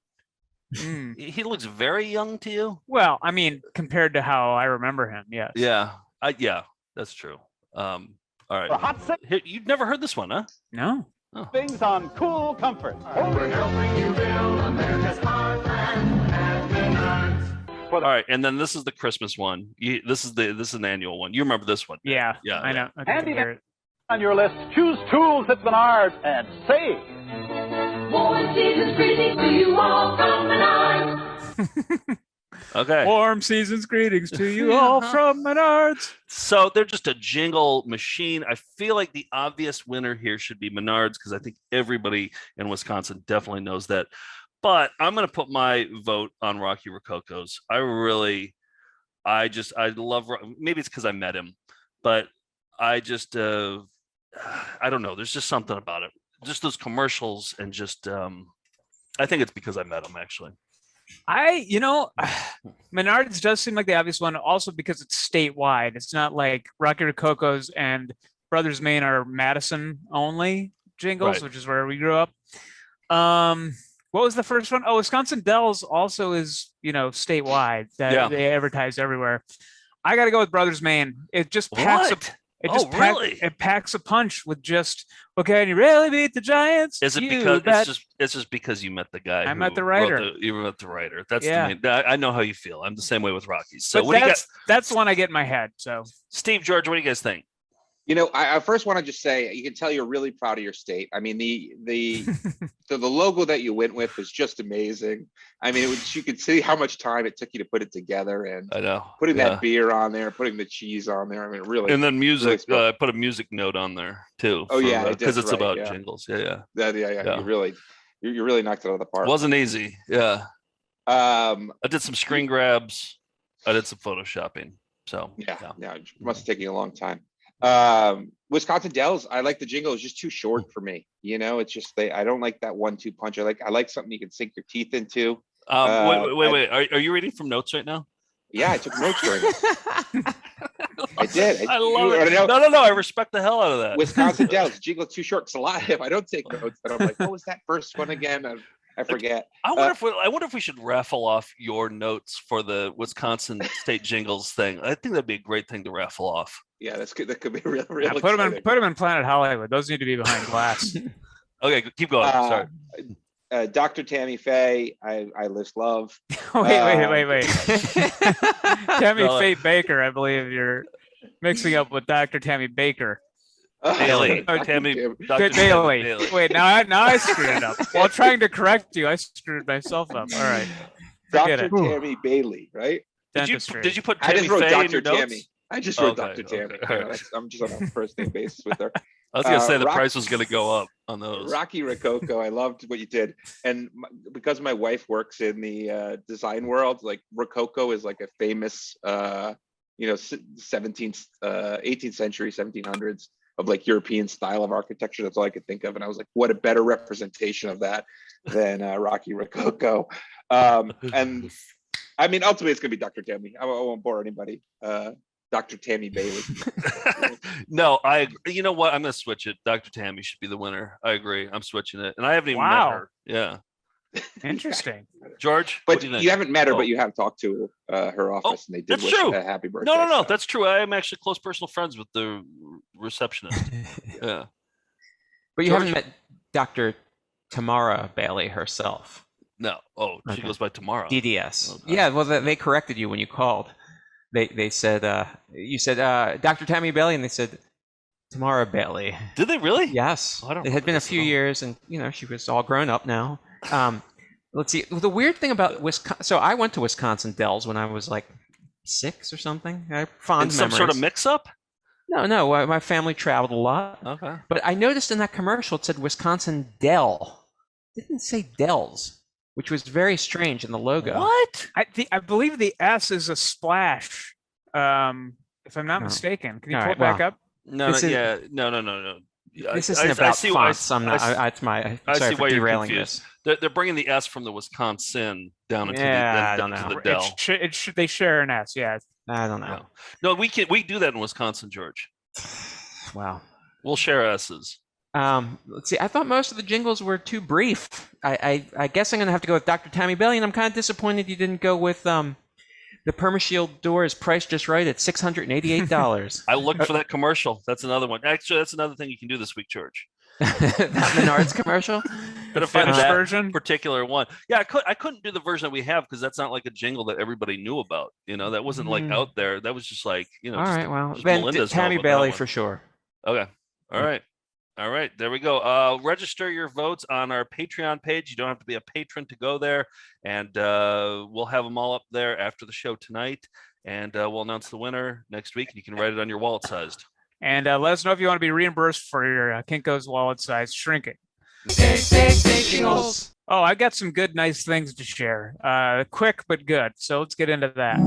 He looks very young to you. Well, I mean, compared to how I remember him, yes. Yeah. Yeah, that's true. All right. You've never heard this one, huh? No. Oh. Things on cool comfort. We're helping you build America's heartland at Menards. All right, and then this is the Christmas one. This is an annual one. You remember this one? Yeah. I know. And on your list, choose tools at Menards and save. Warm season's greetings to you all from Menards. Okay. Warm season's greetings to you all from Menards. So they're just a jingle machine. I feel like the obvious winner here should be Menards because I think everybody in Wisconsin definitely knows that. But I'm going to put my vote on Rocky Rococo's. I love, maybe it's because I met him, but I just, I don't know. There's just something about it. Just those commercials and just, I think it's because I met him actually. Menards does seem like the obvious one also because it's statewide. It's not like Rocky Rococo's and Brothers Maine are Madison only jingles, Right. which is where we grew up. What was the first one? Oh, Wisconsin Dells also is, statewide. They advertise everywhere. I got to go with Brothers Maine. It just packs it packs a punch with just, can you really beat the Giants? Is it because it's just because you met the guy? I met the writer. You met the writer. That's the main. I know how you feel. I'm the same way with Rockies. So that's the one I get in my head. So Steve, George, what do you guys think? I first want to just say, you can tell you're really proud of your state. I mean, the logo that you went with was just amazing. I mean, you could see how much time it took you to put it together, and I know putting that beer on there, putting the cheese on there. I mean, really. And then music. I put a music note on there too. Oh yeah, because it's about jingles. Yeah. You really knocked it out of the park. Wasn't easy. Yeah. I did some screen grabs. I did some photoshopping. So yeah, it must have taken you a long time. Wisconsin Dells, I like the jingle. It's just too short for me. It's just I don't like that 1-2 punch. I like something you can sink your teeth into. Wait. Are you reading from notes right now? Yeah, I took notes during it. I did. I love it. No. I respect the hell out of that. Wisconsin Dells, jingle too short. Because a lot if I don't take notes, then I'm like, what was that first one again? I forget. I wonder if we should raffle off your notes for the Wisconsin state jingles thing. I think that'd be a great thing to raffle off. Yeah, that could be real. Yeah, put them in Planet Hollywood. Those need to be behind glass. Okay, keep going. Sorry. Dr. Tammy Faye, I list love. Wait. Tammy Faye Baker, I believe you're mixing up with Dr. Tammy Baker. Bailey. Dr. Bailey. Wait, now I screwed it up. While trying to correct you, I screwed myself up. All right. Dr. Tammy Bailey, right? Did you put Tammy I just wrote Faye Dr. in your Tammy. notes? I just wrote Okay, Dr. Tammy. okay. You know, I'm just on a first name basis with her. I was gonna say the price was gonna go up on those. Rocky Rococo, I loved what you did, and because my wife works in the design world, like Rococo is like a famous, 17th, 18th century, 1700s of like European style of architecture. That's all I could think of, and I was like, what a better representation of that than Rocky Rococo. And I mean, ultimately, it's gonna be Dr. Tammy. I won't bore anybody. Dr. Tammy Bailey. No, you know what? I'm gonna switch it. Dr. Tammy should be the winner. I agree. I'm switching it, and I haven't even met her. Yeah. Interesting. George, But what do you think? you haven't met her, but you have talked to her office, and they did that's wish true. a happy birthday. No, so. that's true. I am actually close personal friends with the receptionist. Yeah. But you George? haven't met Dr. Tamara Bailey herself. No. Oh, she goes by Tamara. DDS. Okay. Yeah, well, they corrected you when you called. They said, you said, Dr. Tammy Bailey, and they said, Tamara Bailey. Did they really? Yes. I don't It had been a few years, and, she was all grown up now. Let's see. The weird thing about Wisconsin, so I went to Wisconsin Dells when I was like 6 or something. I have fond And some memories. sort of mix-up? No, my family traveled a lot. Okay. But I noticed in that commercial it said Wisconsin Dell. It didn't say Dells, which was very strange in the logo. What? I believe the S is a splash, if I'm not mistaken. Can you All pull right, it back well, up? No. This isn't about fonts. I'm not. Sorry for why you're derailing confused. this. They're bringing the S from the Wisconsin down into I the don't down to know. the Dell. They share an S, yeah. I don't know. No, we do that in Wisconsin, George. Wow. We'll share S's. Let's see. I thought most of the jingles were too brief. I guess I'm gonna have to go with Dr. Tammy Bailey, and I'm kind of disappointed you didn't go with the PermaShield door is priced just right at $688. I looked for that commercial. That's another one. Actually, that's another thing you can do this week, George. That Menards commercial. Gotta find that version? particular one. Yeah, I couldn't do the version that we have because that's not like a jingle that everybody knew about. That wasn't like out there. That was just like All right, well, just then Melinda's Tammy help with that Bailey one. for sure. Okay. All right. There we go. Register your votes on our Patreon page. You don't have to be a patron to go there, and we'll have them all up there after the show tonight, and we'll announce the winner next week. And you can write it on your wallet sized. And let us know if you want to be reimbursed for your Kinko's wallet size shrinking. Jingles. Oh, I got some good, nice things to share. Quick but good. So let's get into that.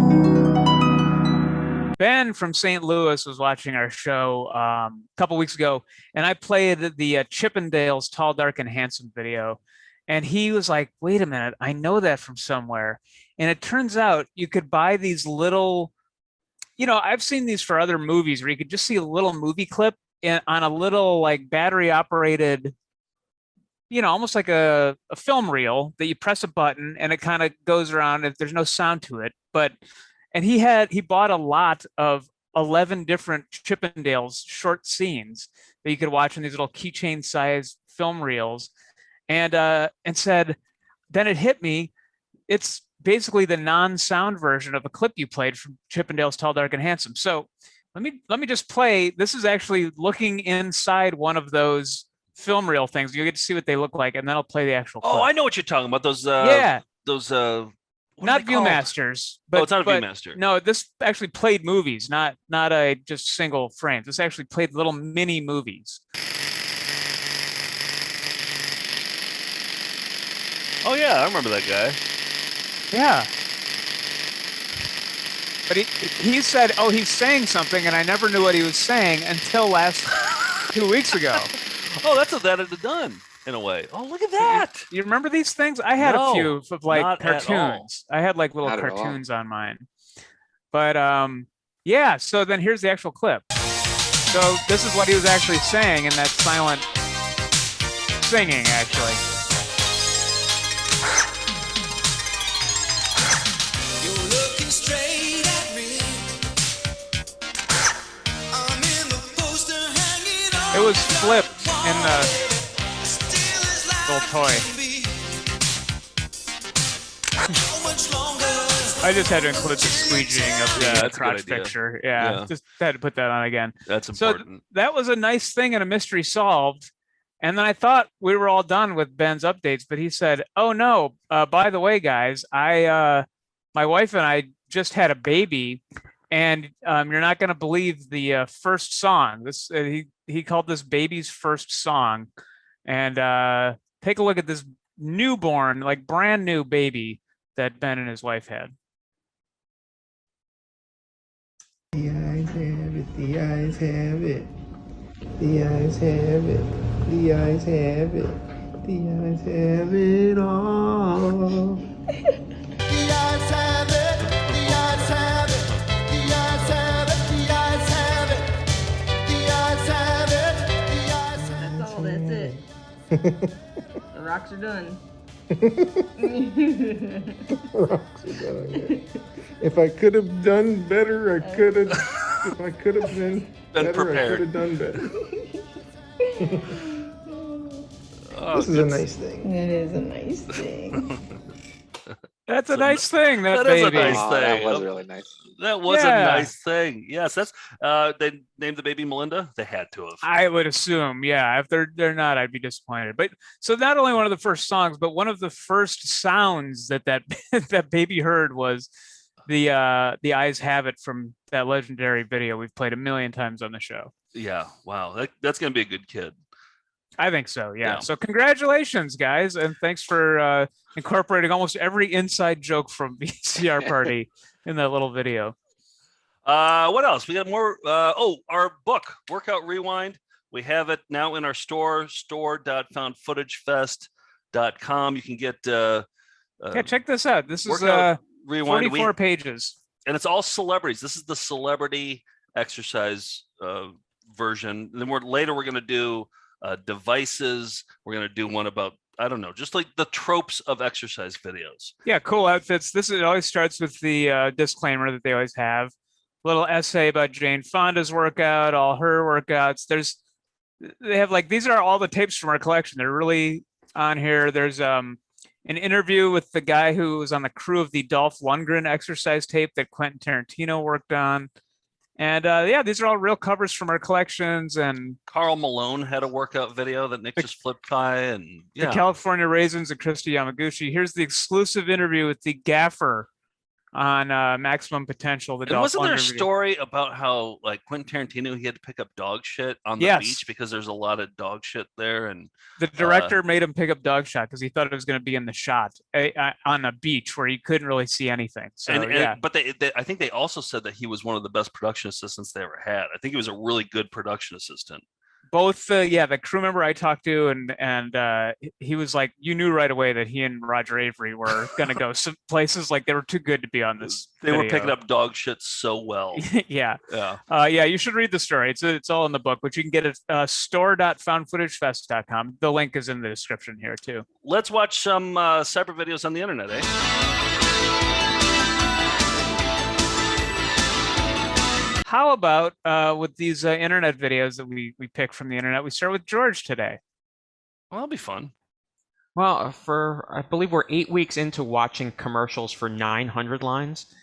Ben from St. Louis was watching our show a couple weeks ago, and I played the Chippendales Tall, Dark, and Handsome video. And he was like, wait a minute, I know that from somewhere. And it turns out you could buy these little, I've seen these for other movies where you could just see a little movie clip on a little like battery operated, almost like a film reel that you press a button and it kind of goes around if there's no sound to it. And he bought a lot of 11 different Chippendales short scenes that you could watch in these little keychain sized film reels, and said, then it hit me, it's basically the non-sound version of a clip you played from Chippendales Tall, Dark, and Handsome. So let me just play. This is actually looking inside one of those film reel things. You get to see what they look like, and then I'll play the actual clip. Oh, I know what you're talking about. Those not Viewmasters, but it's not a Viewmaster. No, this actually played movies, not a just single frames. This actually played little mini movies. Oh yeah, I remember that guy. Yeah. But he said, oh, he's saying something, and I never knew what he was saying until last 2 weeks ago. Oh, that's what that had done. In a way. Oh, look at that. You remember these things? I had a few of like cartoons. I had like little Not at all. cartoons on mine. But yeah, so then here's the actual clip. So this is what he was actually saying in that silent singing, actually. You're looking straight at me. was flipped in the little toy. I just had to include the squeegeeing of the crotch picture. Yeah, just had to put that on again. That's important. So that was a nice thing and a mystery solved. And then I thought we were all done with Ben's updates, but he said, "Oh no, by the way, guys, my wife and I just had a baby, and you're not going to believe the first song. This he called this baby's first song, and take a look at this newborn, like brand new baby that Ben and his wife had." The eyes have it, the eyes have it, the eyes have it, the eyes have it, the eyes have it all. The eyes have it, the eyes have it, the eyes have it, the eyes have it, the eyes have it, the eyes have it. That's all, that's it. The rocks are done. Rocks are done. If I could have done better, I could have. If I could have been better, prepared. I could have done better. This is a nice thing. It is a nice thing. That's a nice thing. That is a baby. nice thing. That was really nice. That was Yeah. a nice thing. Yes, that's. They named the baby Melinda. They had to have. I would assume, yeah. If they're not, I'd be disappointed. But so not only one of the first songs, but one of the first sounds that that baby heard was the eyes have it from that legendary video we've played a million times on the show. Yeah. Wow. That's gonna be a good kid. I think so. Yeah. Yeah. So congratulations, guys, and thanks for incorporating almost every inside joke from VCR Party in that little video. What else? We got more. Our book, Workout Rewind. We have it now in our store, store.foundfootagefest.com. You can get. Yeah, check this out. This is Workout Rewind. 44 pages. And it's all celebrities. This is the celebrity exercise version. And then later we're going to do devices. We're going to do one about, I don't know, just like the tropes of exercise videos. Yeah, cool outfits. It always starts with the disclaimer that they always have. Little essay about Jane Fonda's workout, all her workouts. They have like, these are all the tapes from our collection. They're really on here. There's an interview with the guy who was on the crew of the Dolph Lundgren exercise tape that Quentin Tarantino worked on. And these are all real covers from our collections. And Karl Malone had a workout video that Nick just flipped by. And the California Raisins and Christy Yamaguchi. Here's the exclusive interview with the gaffer on Maximum Potential. And wasn't there a story about how like Quentin Tarantino, he had to pick up dog shit on the beach because there's a lot of dog shit there, and the director made him pick up dog shot because he thought it was going to be in the shot on a beach where he couldn't really see anything. So but I think they also said that he was one of the best production assistants they ever had. I think he was a really good production assistant. Both the crew member I talked to and he was like, you knew right away that he and Roger Avery were going to go some places, like they were too good to be on this They were video. picking up dog shit so well. Yeah. You should read the story. It's all in the book, which you can get at store.foundfootagefest.com. The link is in the description here too. Let's watch some separate videos on the internet, eh? How about with these internet videos that we pick from the internet? We start with George today. Well, that'll be fun. Well, I believe we're 8 weeks into watching commercials for 900 lines,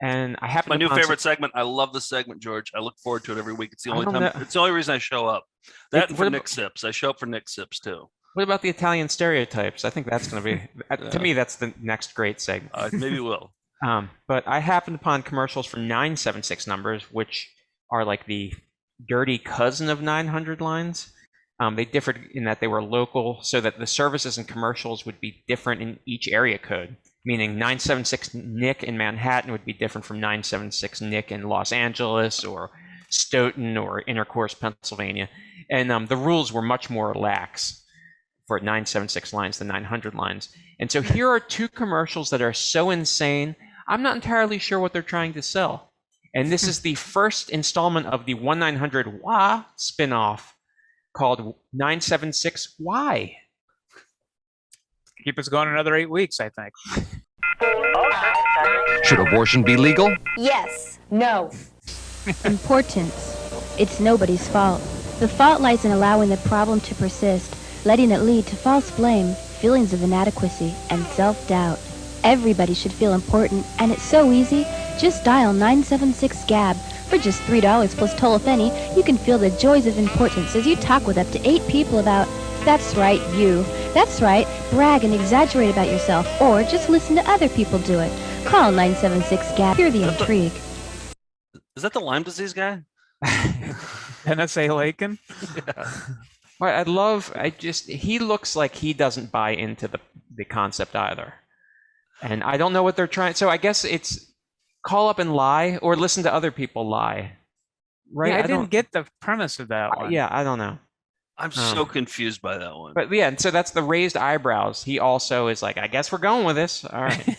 and I happen My to new favorite segment. I love this segment, George. I look forward to it every week. It's the only don't time. know. It's the only reason I show up. That and for What Nick Sips. I show up for Nick Sips too. What about the Italian stereotypes? I think that's going to be, to me, that's the next great segment. Maybe we'll. But I happened upon commercials for 976 numbers, which are like the dirty cousin of 900 lines. They differed in that they were local, so that the services and commercials would be different in each area code, meaning 976 Nick in Manhattan would be different from 976 Nick in Los Angeles or Stoughton or Intercourse, Pennsylvania. And the rules were much more lax for 976 lines than 900 lines. And so here are two commercials that are so insane, I'm not entirely sure what they're trying to sell. And this is the first installment of the 1-900-WA spinoff called 976-Y. Keep us going another 8 weeks, I think. Should abortion be legal? Yes. No. Importance. It's nobody's fault. The fault lies in allowing the problem to persist, letting it lead to false blame, feelings of inadequacy, and self-doubt. Everybody should feel important, and it's so easy. Just dial 976-GAB. For just $3 plus toll a penny, you can feel the joys of importance as you talk with up to 8 people about, that's right, you. That's right, brag and exaggerate about yourself, or just listen to other people do it. Call 976-GAB. Hear the intrigue. Is that the Lyme disease guy? NSA Lakin? Yeah. Well, he looks like he doesn't buy into the concept either. And I don't know what they're trying. So I guess it's call up and lie or listen to other people lie. Right? Yeah, I didn't get the premise of that one. Yeah, I don't know. I'm so confused by that one. But yeah, and so that's the raised eyebrows. He also is like, I guess we're going with this. All right.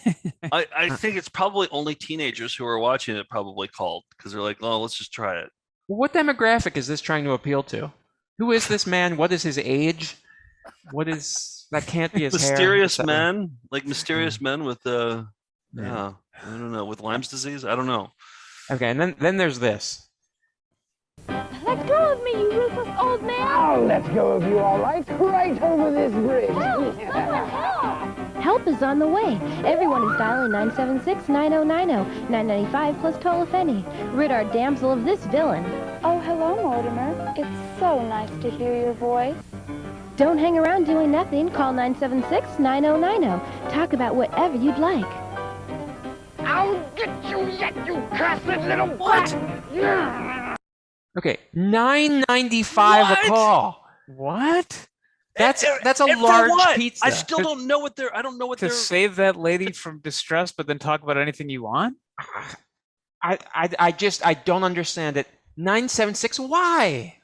I think it's probably only teenagers who are watching it probably called because they're like, oh, let's just try it. What demographic is this trying to appeal to? Who is this man? What is his age? What is that? Can't be his mysterious hair. men, like mysterious men with I don't know, with Lyme's disease. I don't know. Okay, and then there's this. Let go of me, you ruthless old man! I'll let go of you, all right. Right over this bridge. Help! Help! Help is on the way. Everyone is dialing 976-9090, $9.95 plus toll a penny. Rid our damsel of this villain. Oh, hello, Mortimer. It's so nice to hear your voice. Don't hang around doing nothing. Call 976-9090. Talk about whatever you'd like. I'll get you yet, you cursed little butt! Okay, $9.95 a call. What? That's a And for large what? pizza. I still don't know what they're. I don't know what To they're. save that lady from distress, but then talk about anything you want? I don't understand it. 976, why?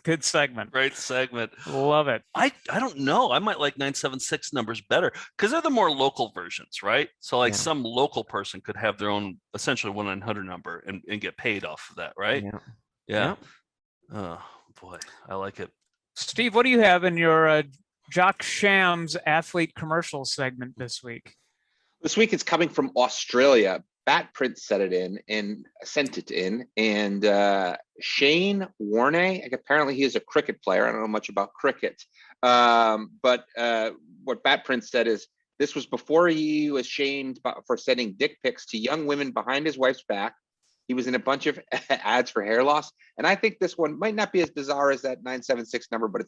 Good segment. Great segment. Love it. I don't know. I might like 976 numbers better because they're the more local versions, right? So like some local person could have their own essentially 1-900 number and get paid off of that, right? Yeah. Oh boy, I like it. Steve, what do you have in your Jock Shams athlete commercial segment this week? This week it's coming from Australia. Bat Prince sent it in, and Shane Warne, apparently he is a cricket player. I don't know much about cricket, but what Bat Prince said is this was before he was shamed for sending dick pics to young women behind his wife's back. He was in a bunch of ads for hair loss, and I think this one might not be as bizarre as that 976 number, but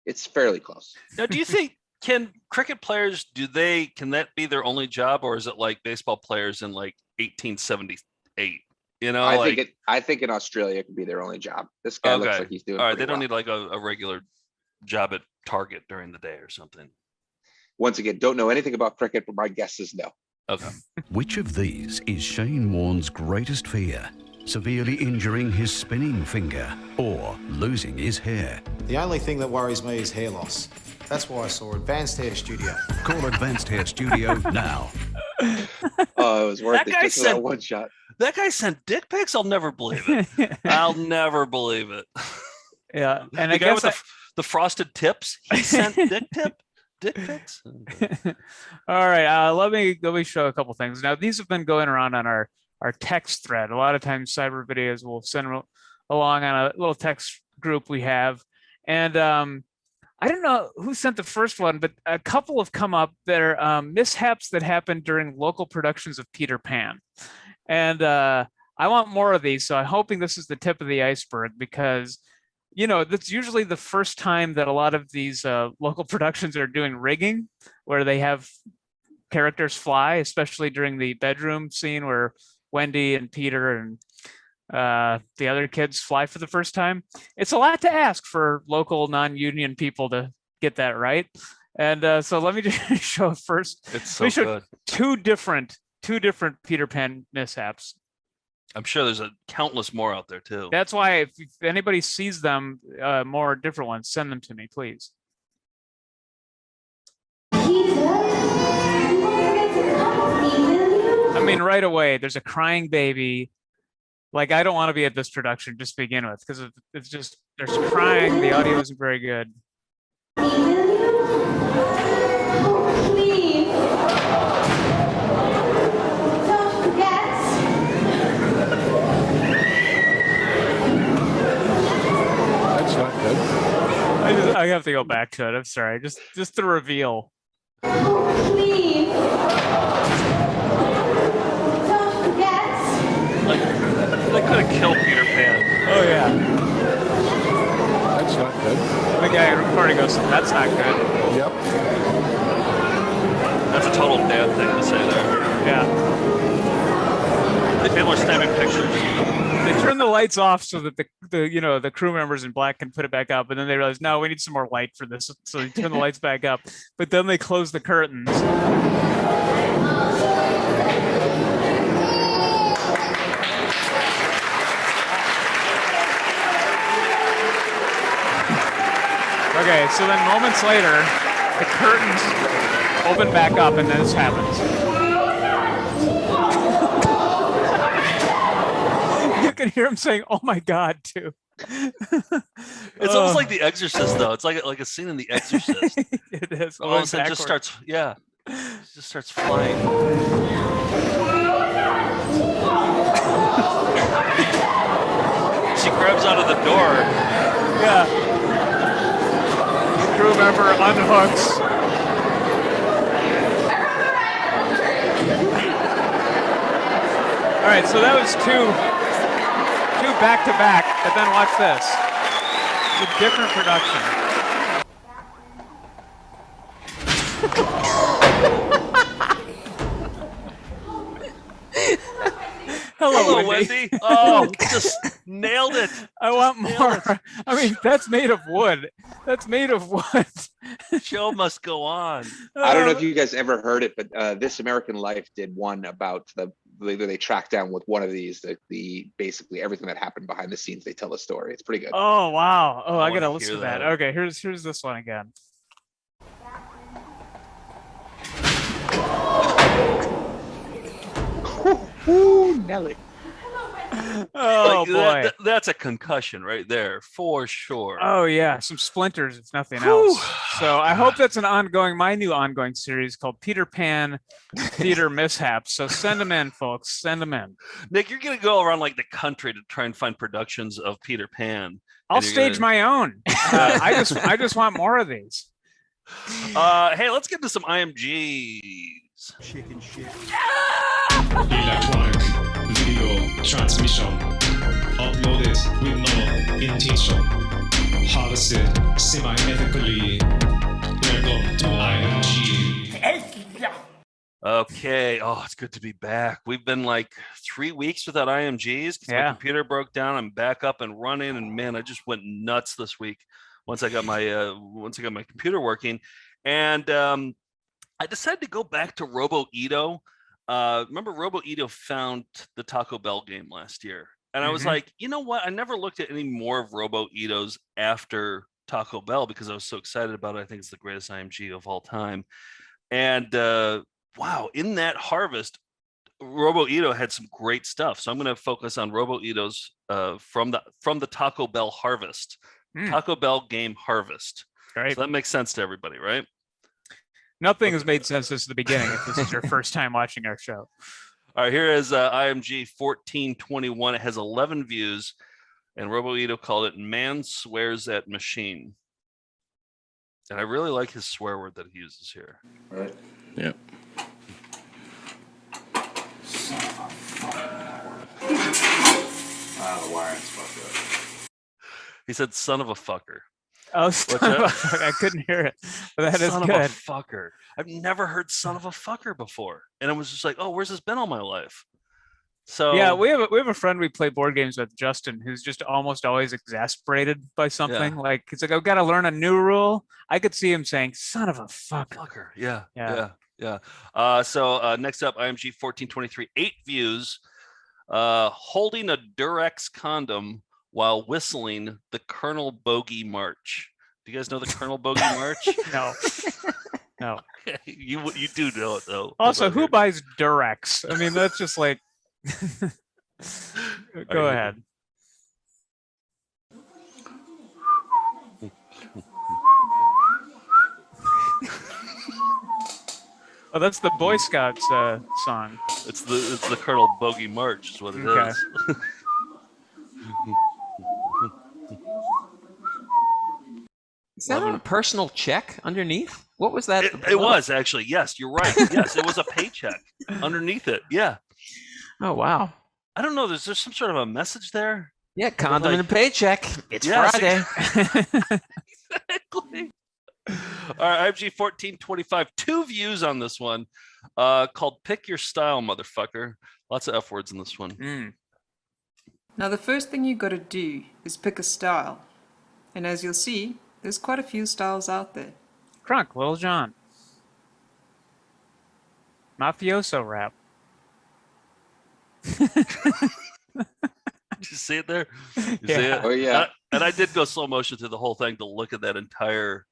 it's fairly close. Now, do you think? Can cricket players, can that be their only job, or is it like baseball players in like 1878? You know, I think in Australia it could be their only job. This guy looks like he's doing all right. They pretty don't well. need like a regular job at Target during the day or something. Once again, don't know anything about cricket, but my guess is no. Okay. Which of these is Shane Warne's greatest fear? Severely injuring his spinning finger or losing his hair? The only thing that worries me is hair loss. That's why I saw Advanced Hair Studio. Call Advanced Hair Studio now. Oh, it was worth That it guy just for that sent- one shot. That guy sent dick pics. I'll never believe it. I'll never believe it. Yeah, and the I guy guess with the frosted tips. He sent dick pics. All right, let me show a couple things. Now, these have been going around on our text thread. A lot of times, cyber videos will send along on a little text group we have, and I don't know who sent the first one, but a couple have come up that are mishaps that happened during local productions of Peter Pan. And I want more of these, so I'm hoping this is the tip of the iceberg because, you know, that's usually the first time that a lot of these local productions are doing rigging, where they have characters fly, especially during the bedroom scene where Wendy and Peter and the other kids fly for the first time. It's a lot to ask for local non-union people to get that right. And so let me just show first. It's so good. two different Peter Pan mishaps. I'm sure there's countless more out there too. That's why if anybody sees them, more different ones, send them to me, please. I mean, right away, there's a crying baby. Like, I don't want to be at this production just to begin with, because it's just, there's crying, the audio isn't very good. Please. Don't forget. good. I have to go back to it. I'm sorry. Just the reveal. Please. Don't forget. They could have killed Peter Pan. Oh yeah. That's not good. The guy recording goes, "That's not good." Yep. That's a total dad thing to say there. Yeah. The people are snapping pictures. They turn the lights off so that the crew members in black can put it back up, and then they realize, no, we need some more light for this, so they turn the lights back up. But then they close the curtains. Okay, so then moments later, the curtains open back up, and then this happens. You can hear him saying, "Oh my God," too. It's almost like The Exorcist, though. It's like a scene in The Exorcist. It is. All of a sudden, it just starts. Yeah, it just starts flying. She grabs out of the door. Yeah. Crew member unhooks. All right, so that was two back to back, but then watch this. It's a different production. Hello, Wendy. Oh, just nailed it. I want more. I mean, that's made of wood. That's made of wood. Show must go on. I don't know if you guys ever heard it, but This American Life did one about they tracked down with one of these the basically everything that happened behind the scenes. They tell a story. It's pretty good. Oh wow. Oh, I gotta wanna listen to hear that. that. Okay, here's this one again. Ooh, Nelly. Oh boy. That's a concussion right there for sure. Oh yeah, some splinters if nothing else. So I hope that's my new ongoing series called Peter Pan Theater Mishaps. So send them in, folks. Send them in. Nick, you're gonna go around like the country to try and find productions of Peter Pan. I'll stage my own. I just want more of these. Hey, let's get to some IMGs. Chicken shit. Electronic video transmission uploaded with no intention, harvested semi-ethically. Welcome to IMG. Okay. Oh, it's good to be back. We've been like 3 weeks without IMGs because my computer broke down. I'm back up and running, and man, I just went nuts this week once I got my computer working, and I decided to go back to Robo Ito. Remember Robo Ito found the Taco Bell game last year, and I was like, you know what? I never looked at any more of Robo Itos after Taco Bell because I was so excited about it. I think it's the greatest IMG of all time, and wow, in that harvest, Robo Ito had some great stuff. So I'm going to focus on Robo Itos from the Taco Bell harvest, Taco Bell game harvest. Right. So that makes sense to everybody, right? Nothing has made sense since the beginning if this is your first time watching our show. All right, here is IMG 1421. It has 11 views, and Robo Ito called it "Man Swears at Machine." And I really like his swear word that he uses here. Right. Yep. The wiring's fucked up. He said, "Son of a fucker." Oh, son of a fuck. I couldn't hear it, but that is Son good. of a fucker. I've never heard "son of a fucker" before, and I was just like, "Oh, where's this been all my life?" So yeah, we have a friend we play board games with, Justin, who's just almost always exasperated by something. Yeah. Like it's like I've got to learn a new rule. I could see him saying "son of a fucker." Yeah. Yeah. So next up, IMG 1423, 8 views. Holding a Durex condom while whistling the Colonel Bogey March. Do you guys know the Colonel Bogey March? No. You do know it though. Also, who buys Durex? I mean, that's just like. Go ahead. Oh, that's the Boy Scouts song. It's the Colonel Bogey March is what it is. Is that on a personal check underneath? What was that? It was actually. Yes, you're right. Yes, it was a paycheck underneath it. Yeah. Oh wow. I don't know. There's some sort of a message there. Yeah, condom and a paycheck. It's Friday. Exactly. All right, IMG 1425. 2 views on this one, called "Pick Your Style, Motherfucker." Lots of F words in this one. Now the first thing you got to do is pick a style, and as you'll see, there's quite a few styles out there. Crunk, Lil Jon. Mafioso rap. Did you see it there? You Yeah. see it? Oh, yeah. And I did go slow motion through the whole thing to look at that entire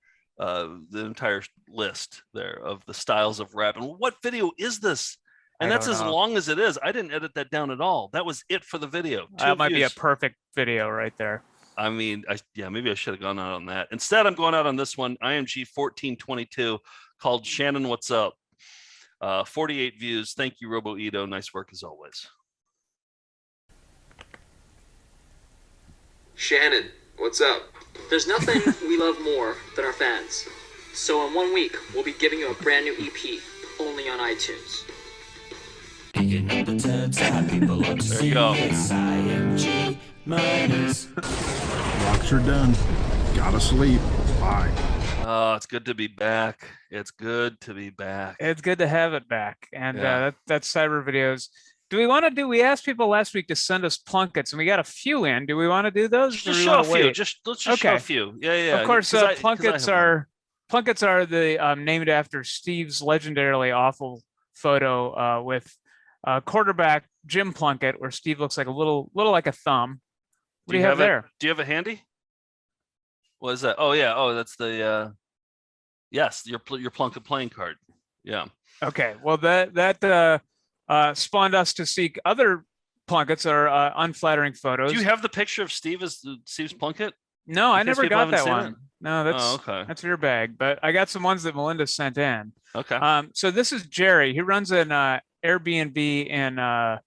list there of the styles of rap. And what video is this? And I that's don't as know. long as it is. I didn't edit that down at all. That was it for the video. 2 That might be a views. perfect video right there. I mean, maybe I should have gone out on that. Instead, I'm going out on this one, IMG 1422, called Shannon, What's Up? 48 views. Thank you, Robo Ito. Nice work as always. Shannon, what's up? There's nothing we love more than our fans. So in 1 week, we'll be giving you a brand new EP, only on iTunes. There you go. Rocks are done. Gotta sleep. Bye. Oh, it's good to be back. It's good to be back. It's good to have it back. And Yeah. that's Cyber Videos. We asked people last week to send us plunkets, and we got a few in. Do we want to do those? or do Just we show a wanna few. wait? Let's just show a few. Yeah. Of course, 'Cause I plunkets have are the named after Steve's legendarily awful photo with quarterback Jim Plunkett, where Steve looks like a little like a thumb. What do you have there? Do you have it handy? What is that? Oh yeah. Oh, that's the yes, your Plunkett playing card. Yeah. Okay. Well, that spawned us to seek other plunkets or unflattering photos. Do you have the picture of Steve's Plunkett? No, I In case never people got haven't that seen one. it? No, okay. that's your bag. But I got some ones that Melinda sent in. Okay. So this is Jerry. He runs an Airbnb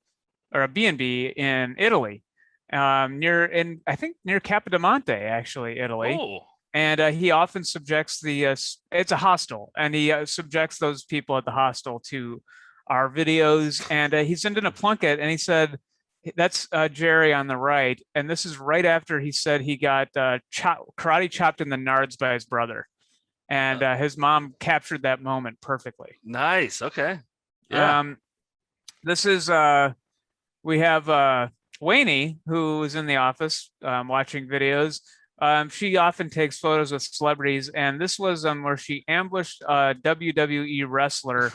or a B&B in Italy, near Capodimonte, actually, Italy. Oh. And he often subjects it's a hostel, and he subjects those people at the hostel to our videos. And he sent in a plunket, and he said, that's Jerry on the right. And this is right after he said he got karate chopped in the nards by his brother. And his mom captured that moment perfectly. Nice. Okay. Yeah. This is, we have Wayne, who is in the office watching videos. She often takes photos with celebrities, and this was where she ambushed a WWE wrestler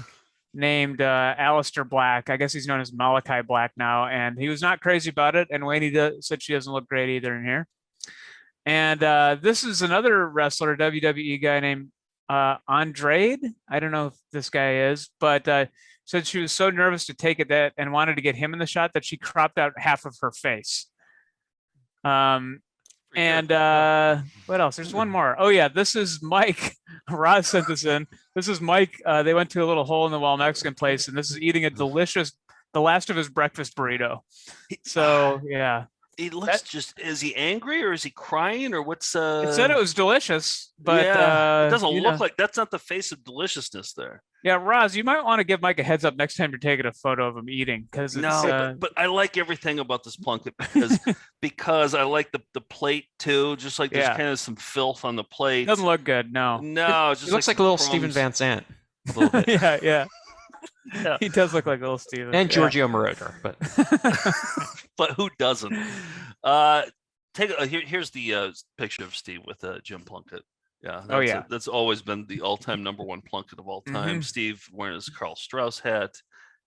named Aleister Black. I guess he's known as Malachi Black now, and he was not crazy about it. And Wayne said she doesn't look great either in here. And this is another wrestler, WWE guy named Andrade. I don't know if this guy is, but said she was so nervous to take it and wanted to get him in the shot that she cropped out half of her face. And what else? There's one more. Oh yeah, this is Mike. Roz sent this in. This is Mike. They went to a little hole in the wall Mexican place, and this is eating the last of his breakfast burrito. So yeah. He looks is he angry or is he crying or what's It said it was delicious, but yeah, it doesn't look like that's not the face of deliciousness there. Yeah, Roz, you might want to give Mike a heads up next time you're taking a photo of him eating, because but I like everything about this plunket because I like the plate too. Just like there's kind of some filth on the plate. Doesn't look good. No, it just looks like a little Steven Van Sant. A little bit. yeah. He does look like little Steven. And Georgio Moroder, but but who doesn't? Here's the picture of Steve with Jim Plunkett. Yeah. That's always been the all-time #1 plunket of all time. Mm-hmm. Steve wearing his Carl Strauss hat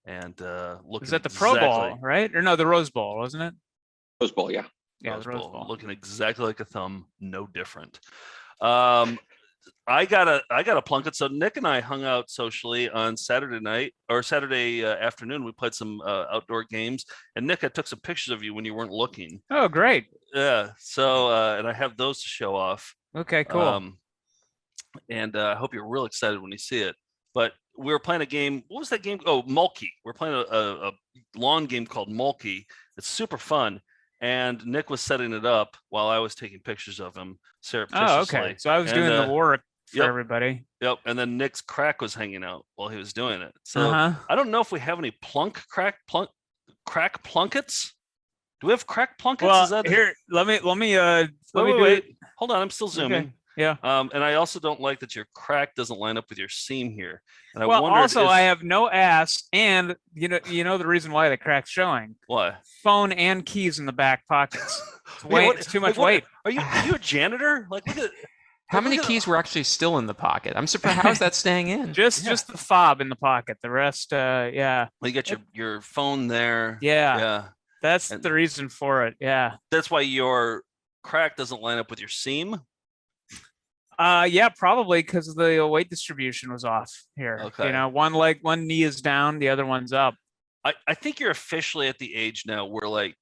and looking. Is that the Pro Bowl, right? Or no, the Rose Bowl, wasn't it? Rose Bowl, yeah. Yeah, the Rose Bowl. Looking exactly like a thumb, no different. I got a plunket. So Nick and I hung out socially on Saturday night or Saturday afternoon. We played some outdoor games, and Nick, I took some pictures of you when you weren't looking. Oh, great. Yeah. So and I have those to show off. Okay, cool. And I hope you're real excited when you see it. But we were playing a game. What was that game? Oh, Mulkey. We're playing a lawn game called Mulkey. It's super fun. and Nick was setting it up while I was taking pictures of him surreptitiously. Oh, okay. So I was doing the work for everybody. Yep. And then Nick's crack was hanging out while he was doing it. So I don't know if we have any crack plunkets. Do we have crack plunkets? Well, Is that here? Let me wait. Hold on, I'm still zooming. Okay. Yeah. And I also don't like that your crack doesn't line up with your seam here. And well, also I have no ass, and you know the reason why the crack's showing. Why? Phone and keys in the back pockets. It's too much weight. Are you a janitor? Like, look at. How many keys were actually still in the pocket? I'm surprised. How is that staying in? Just the fob in the pocket. The rest, yeah. Well, you got your phone there. Yeah. Yeah. That's the reason for it. Yeah. That's why your crack doesn't line up with your seam. Yeah, probably because the weight distribution was off here. Okay. You know, one knee is down, the other one's up. I think you're officially at the age now where like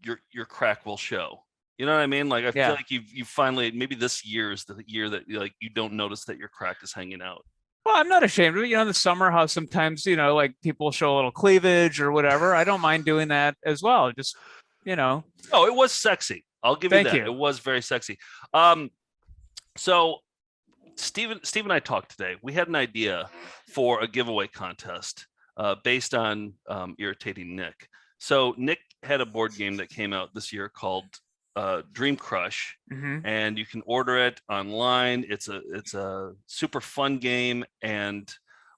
your crack will show. You know what I mean? Like I feel like you finally, maybe this year is the year that like you don't notice that your crack is hanging out. Well, I'm not ashamed of it. You know, in the summer, how sometimes, you know, like people show a little cleavage or whatever. I don't mind doing that as well. Just, you know. Oh, it was sexy. I'll give you that. You. It was very sexy. So Steve and I talked today. We had an idea for a giveaway contest based on irritating Nick. So Nick had a board game that came out this year called Dream Crush, and you can order it online. It's a super fun game, and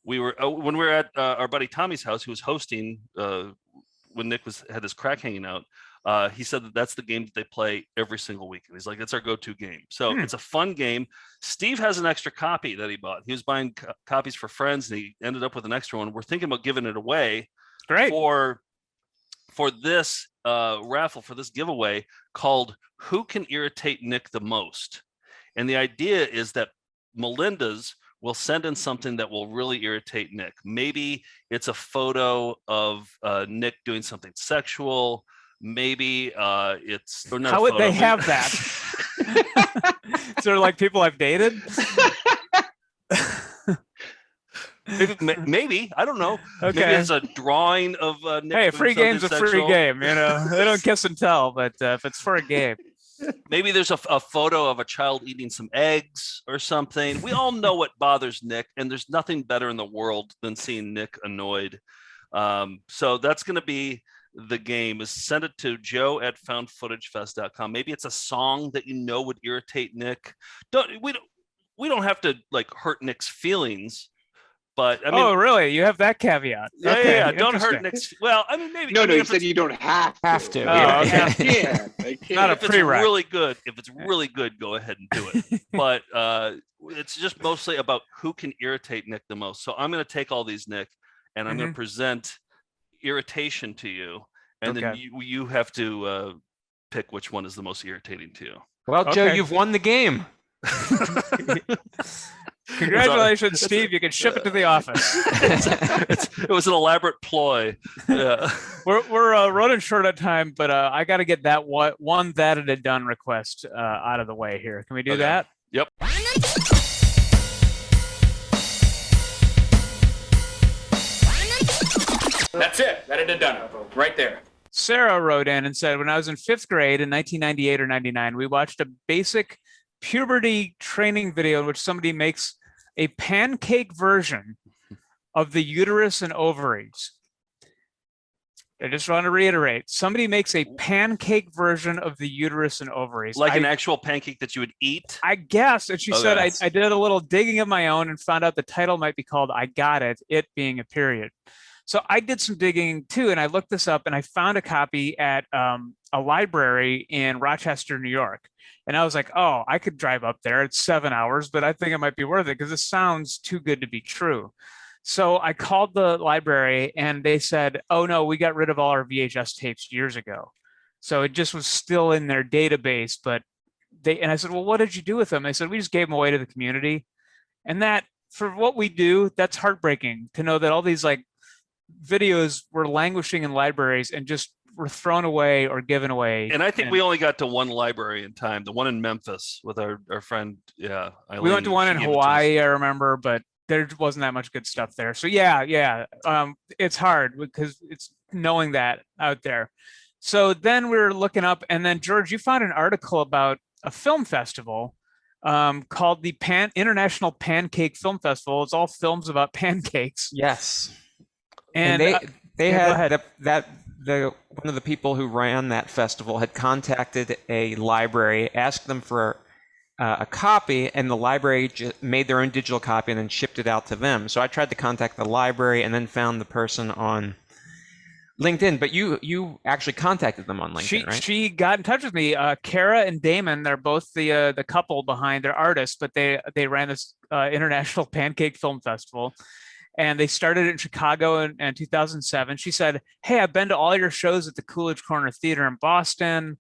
we were when we were at our buddy Tommy's house, who was hosting when Nick had his crack hanging out. He said that's the game that they play every single week. And he's like, it's our go-to game. So it's a fun game. Steve has an extra copy that he bought. He was buying copies for friends, and he ended up with an extra one. We're thinking about giving it away. Great. For this raffle, for this giveaway called Who Can Irritate Nick the Most? And the idea is that Melinda's will send in something that will really irritate Nick. Maybe it's a photo of Nick doing something sexual. Maybe it's or not. How would they have that? Is there like people I've dated? Maybe I don't know. Okay. Maybe it's a drawing of Nick. Hey, a free game's a free game. You know, they don't kiss and tell, but if it's for a game. Maybe there's a photo of a child eating some eggs or something. We all know what bothers Nick, and there's nothing better in the world than seeing Nick annoyed. So that's going to be the game. Is send it to joe@foundfootagefest.com. Maybe it's a song that you know would irritate Nick. We don't have to like hurt Nick's feelings. But I mean, oh, really? You have that caveat? Yeah. Don't hurt Nick's. Well, I mean, maybe. No, you said you don't have to. Oh, okay. Not a prereq. Really good. If it's really good, go ahead and do it. But it's just mostly about who can irritate Nick the most. So I'm going to take all these, Nick, and I'm going to present irritation to you, and then you have to pick which one is the most irritating to you. Well, Joe, you've won the game. Congratulations, Steve. You can ship it to the office. It was an elaborate ploy. Yeah. We're running short on time, but I got to get that one that it had done request out of the way here. Can we do that? Yep. That's it. That it had done. Right there. Sarah wrote in and said, when I was in 5th grade in 1998 or 99, we watched a basic puberty training video in which somebody makes a pancake version of the uterus and ovaries. I just want to reiterate, somebody makes a pancake version of the uterus and ovaries. Like an actual pancake that you would eat? I guess. And she said, I did a little digging of my own and found out the title might be called I Got It, it being a period. So I did some digging too, and I looked this up and I found a copy at a library in Rochester, New York. And I was like, oh, I could drive up there. It's 7 hours, but I think it might be worth it because it sounds too good to be true. So I called the library and they said, oh no, we got rid of all our VHS tapes years ago. So it just was still in their database, but and I said, well, what did you do with them? They said, we just gave them away to the community. And that, for what we do, that's heartbreaking to know that all these like videos were languishing in libraries and just were thrown away or given away. And I think we only got to one library in time, the one in Memphis with our friend. Yeah. Eileen, we went to one in Hawaii, I remember, but there wasn't that much good stuff there. So yeah. It's hard because it's knowing that out there. So then we were looking up, and then George, you found an article about a film festival called the International Pancake Film Festival. It's all films about pancakes. Yes. And they yeah, had one of the people who ran that festival had contacted a library, asked them for a copy, and the library made their own digital copy and then shipped it out to them. So I tried to contact the library and then found the person on LinkedIn, but you actually contacted them on LinkedIn, right? She got in touch with me. Kara and Damon, they're both the couple behind, they're artists, but they ran this International Pancake Film Festival, and they started in Chicago in 2007. She said, "Hey, I've been to all your shows at the Coolidge Corner Theater in Boston."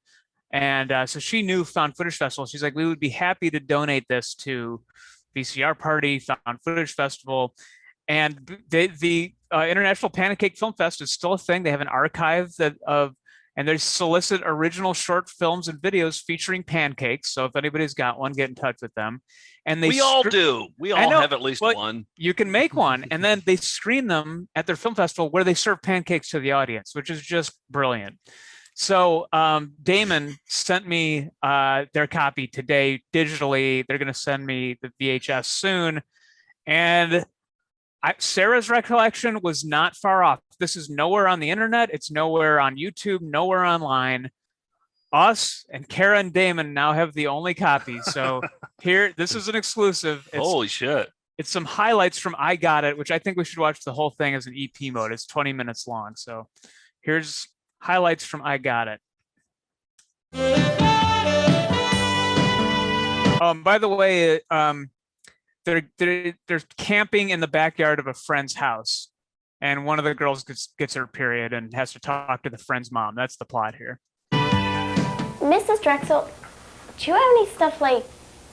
And so she knew Found Footage Festival. She's like, "We would be happy to donate this to VCR Party, Found Footage Festival." And the International Pancake Film Fest is still a thing. They have an archive and they solicit original short films and videos featuring pancakes. So if anybody's got one, get in touch with them. And we all do. We all have at least one. You can make one, and then they screen them at their film festival where they serve pancakes to the audience, which is just brilliant. So Damon sent me their copy today digitally. They're going to send me the VHS soon. And Sarah's recollection was not far off. This is nowhere on the internet. It's nowhere on YouTube, nowhere online. Us and Kara and Damon now have the only copy. So here, this is an exclusive. Holy shit. It's some highlights from I Got It, which I think we should watch the whole thing as an EP mode. It's 20 minutes long. So here's highlights from I Got It. By the way, they're camping in the backyard of a friend's house, and one of the girls gets her period and has to talk to the friend's mom. That's the plot here. Mrs. Drexel, do you have any stuff like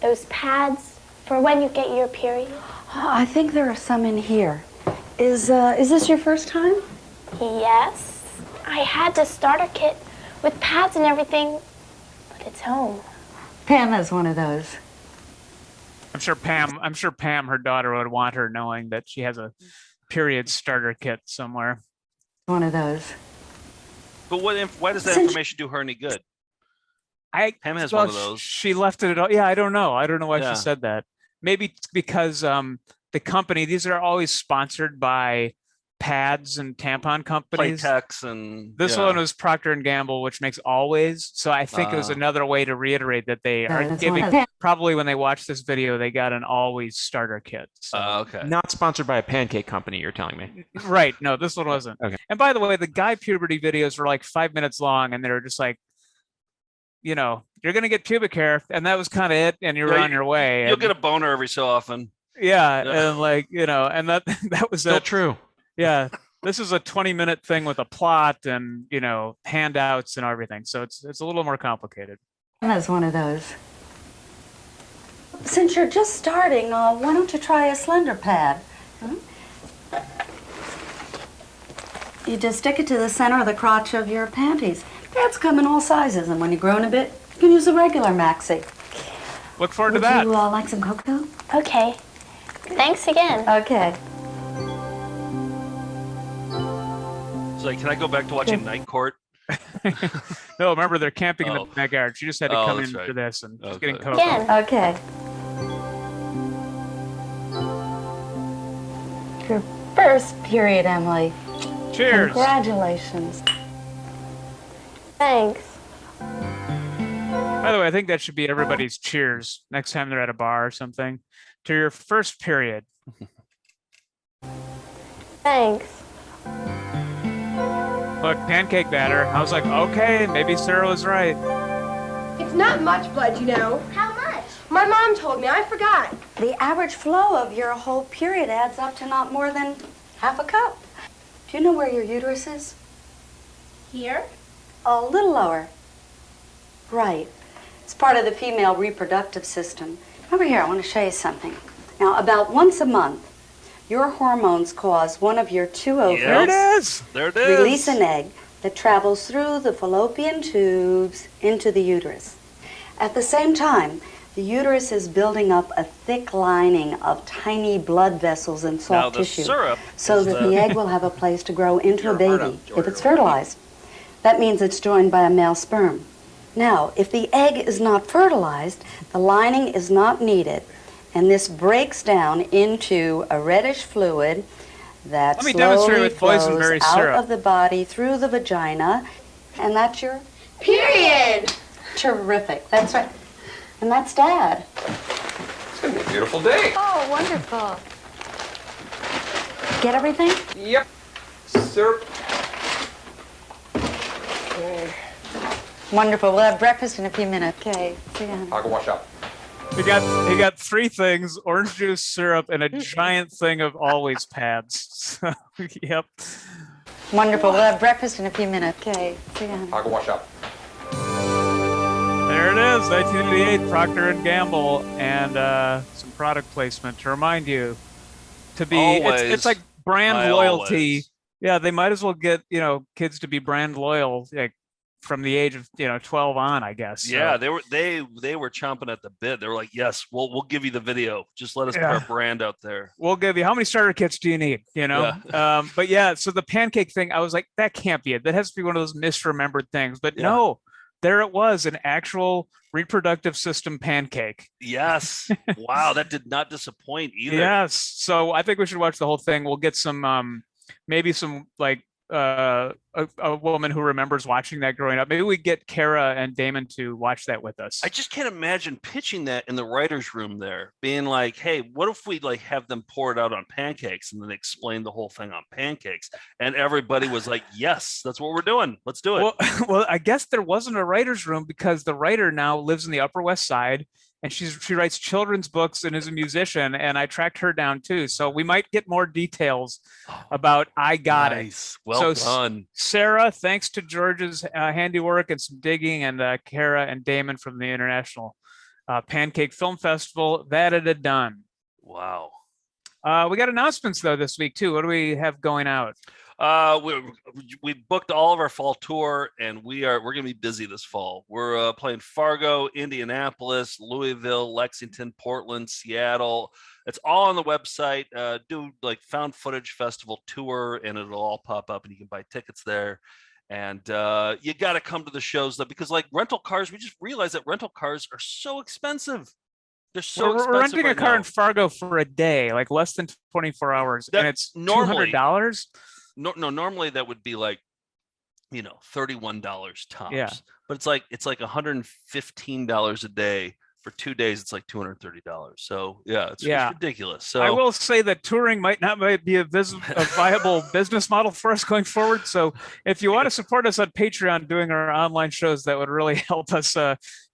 those pads for when you get your period? Oh, I think there are some in here. Is this your first time? Yes. I had the starter kit with pads and everything, but it's home. Pam has one of those. I'm sure Pam, her daughter, would want her knowing that she has a period starter kit somewhere. One of those. But why does that information do her any good? Pam has one of those. She left it at all. Yeah, I don't know. I don't know why she said that. Maybe it's because the company, these are always sponsored by pads and tampon companies. Playtex and this one was Procter & Gamble, which makes Always. So I think it was another way to reiterate that they are giving, probably when they watch this video, they got an Always starter kit. So. Okay. Not sponsored by a pancake company, you're telling me. Right. No, this one wasn't. Okay. And by the way, the guy puberty videos were like 5 minutes long, and they were just like, you know, you're going to get pubic hair, and that was kind of it, and you're on your way. You'll get a boner every so often. Yeah, and like, you know, and that was still true. Yeah, this is a 20-minute thing with a plot and, you know, handouts and everything. So it's a little more complicated. That's one of those. Since you're just starting, why don't you try a slender pad? You just stick it to the center of the crotch of your panties. Pads come in all sizes, and when you've grown a bit, you can use a regular maxi. Look forward to that. Would you like some cocoa? Okay. Thanks again. Okay. So can I go back to watching Night Court? No, remember they're camping in the backyard. She just had to come in for this and she's getting cocoa. Again. Okay. Your first period, Emily. Cheers. Congratulations. Thanks. By the way, I think that should be everybody's cheers next time they're at a bar or something. To your first period. Thanks. Look, pancake batter. I was like, okay, maybe Sarah was right. It's not much blood, you know. How much? My mom told me. I forgot. The average flow of your whole period adds up to not more than half a cup. Do you know where your uterus is? Here? A little lower. Right. It's part of the female reproductive system. Over here, I want to show you something. Now, about once a month, your hormones cause one of your two ovaries. There it is. There it is. Release an egg that travels through the fallopian tubes into the uterus. At the same time, the uterus is building up a thick lining of tiny blood vessels and soft tissue, so that the egg will have a place to grow into a baby if it's fertilized. That means it's joined by a male sperm. Now, if the egg is not fertilized, the lining is not needed, and this breaks down into a reddish fluid that Let me demonstrate slowly with flows boysenberry out syrup. of the body through the vagina, and that's your Period. terrific. That's right. And that's Dad. It's gonna be a beautiful day. Oh, wonderful. Get everything? Yep. Syrup. Wonderful. We'll have breakfast in a few minutes. Okay. See ya. I'll go wash up. He got three things: orange juice, syrup, and a giant thing of always pads. So, yep. Wonderful. We'll have breakfast in a few minutes. Okay. See ya. I'll go wash up. There it is, 1988, Procter and Gamble, and some product placement to remind you to be. It's like brand loyalty. Always. Yeah, they might as well get kids to be brand loyal, like from the age of 12 on, I guess. So, Yeah, they were chomping at the bit. They were like, "Yes, we'll give you the video. Just let us put our brand out there. We'll give you how many starter kits do you need? Yeah. But yeah, so the pancake thing, I was like, that can't be it. That has to be one of those misremembered things. But no, there it was, an actual reproductive system pancake. Yes. Wow, that did not disappoint either. Yes. So I think we should watch the whole thing. We'll get some maybe some like a woman who remembers watching that growing up. Maybe we get Kara and Damon to watch that with us. I just can't imagine pitching that in the writer's room there, being like, hey, what if we like have them pour it out on pancakes and then explain the whole thing on pancakes? And everybody was like, yes, that's what we're doing. Let's do it. Well, I guess there wasn't a writer's room because the writer now lives in the Upper West Side, and she writes children's books and is a musician, and I tracked her down too. So we might get more details about I Got It. Well done. Sarah, thanks to George's handiwork and some digging, and Kara and Damon from the International Pancake Film Festival, that it had done. Wow. We got announcements though this week too. What do we have going out? We booked all of our fall tour, and we're going to be busy this fall. We're playing Fargo, Indianapolis, Louisville, Lexington, Portland, Seattle. It's all on the website. Do like Found Footage Festival tour, and it'll all pop up, and you can buy tickets there. And you got to come to the shows though, because like rental cars, we just realized that rental cars are so expensive. They're so expensive. We're renting a car now. in Fargo for a day, like less than 24 hours, and it's $200. No, normally that would be like, $31 tops. Yeah. But it's like $115 a day for 2 days. It's like $230. So it's ridiculous. So I will say that touring might be a viable business model for us going forward. So if you want to support us on Patreon doing our online shows, that would really help us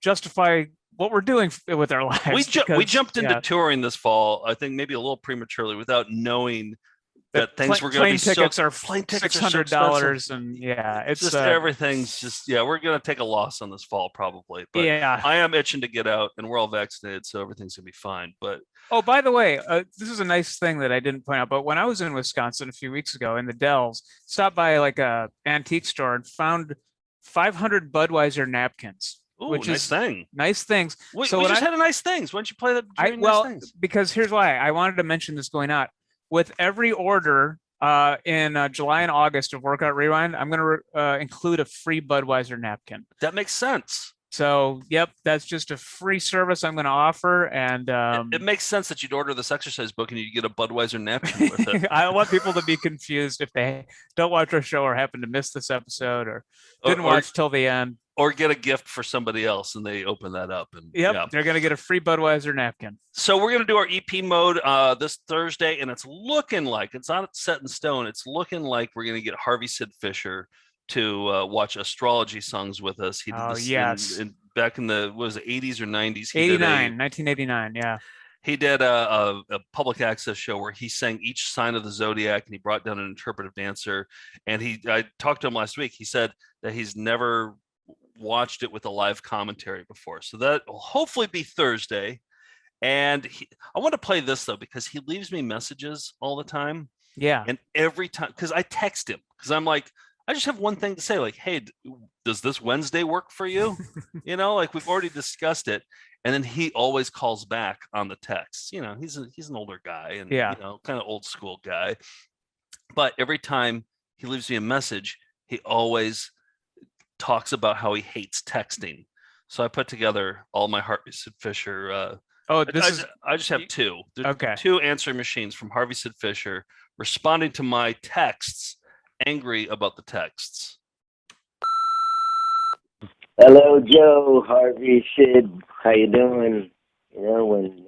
justify what we're doing with our lives. We jumped into touring this fall, I think maybe a little prematurely, without knowing that things were going to be tickets are plane tickets $600, and it's just everything's just we're going to take a loss on this fall probably, but I am itching to get out, and we're all vaccinated, so everything's going to be fine. But by the way, this is a nice thing that I didn't point out, but when I was in Wisconsin a few weeks ago in the Dells, stopped by like a antique store and found 500 Budweiser napkins. Ooh, which nice is thing. Nice things. We just had a nice things. Why don't you play that? Nice things? Because here's why I wanted to mention this going out. With every order in July and August of Workout Rewind, I'm going to include a free Budweiser napkin. That makes sense. So, yep, that's just a free service I'm going to offer. And it makes sense that you'd order this exercise book and you get a Budweiser napkin with it. I don't want people to be confused if they don't watch our show or happen to miss this episode or didn't watch till the end. Or get a gift for somebody else and they open that up. And they're going to get a free Budweiser napkin. So we're going to do our EP mode this Thursday, and it's looking like, it's not set in stone, it's looking like we're going to get Harvey Sid Fisher to watch astrology songs with us. He did this back in the 80s or 90s. 1989, yeah. He did a public access show where he sang each sign of the zodiac, and he brought down an interpretive dancer. And I talked to him last week. He said that he's never watched it with a live commentary before, so that will hopefully be Thursday. And I want to play this though, because he leaves me messages all the time. And every time, because I text him, because I'm like, I just have one thing to say, like, hey, does this Wednesday work for you? Like we've already discussed it. And then he always calls back on the text. He's an older guy, and kind of old school guy. But every time he leaves me a message, he always talks about how he hates texting. So I put together all my Harvey Sid Fisher. I just have two. There's two answering machines from Harvey Sid Fisher responding to my texts, angry about the texts. Hello, Joe, Harvey, Sid. How you doing? You know, when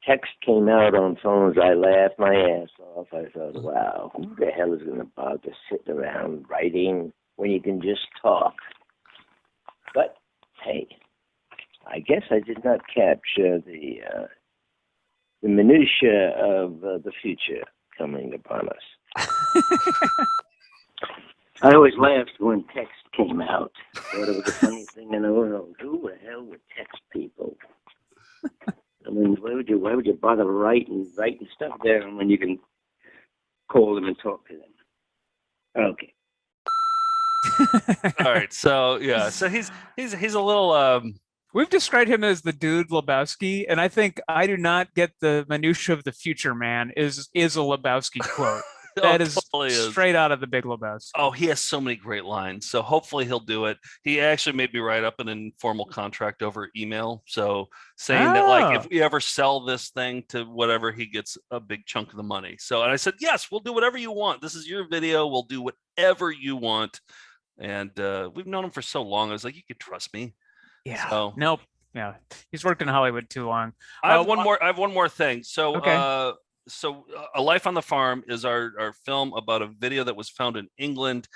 text came out on phones, I laughed my ass off. I thought, wow, who the hell is going to bother sitting around writing when you can just talk? But, hey, I guess I did not capture the minutia of the future coming upon us. I always laughed when text came out. Thought it was the funniest thing in the world. Who the hell would text people? I mean, why would you bother writing stuff there when you can call them and talk to them? Okay. All right. So yeah. So he's a little. We've described him as the dude Lebowski, and I think I do not get the minutia of the future man is a Lebowski quote. That is totally straight out of the Big Lebowski. Oh, he has so many great lines. So hopefully he'll do it. He actually made me write up an informal contract over email. So saying that, like, if we ever sell this thing to whatever, he gets a big chunk of the money. So, and I said, yes, we'll do whatever you want. This is your video. We'll do whatever you want. And we've known him for so long. I was like, you could trust me. Yeah. So, nope. Yeah. He's worked in Hollywood too long. I have one more thing. So, okay. A Life on the Farm is our film about a video that was found in England.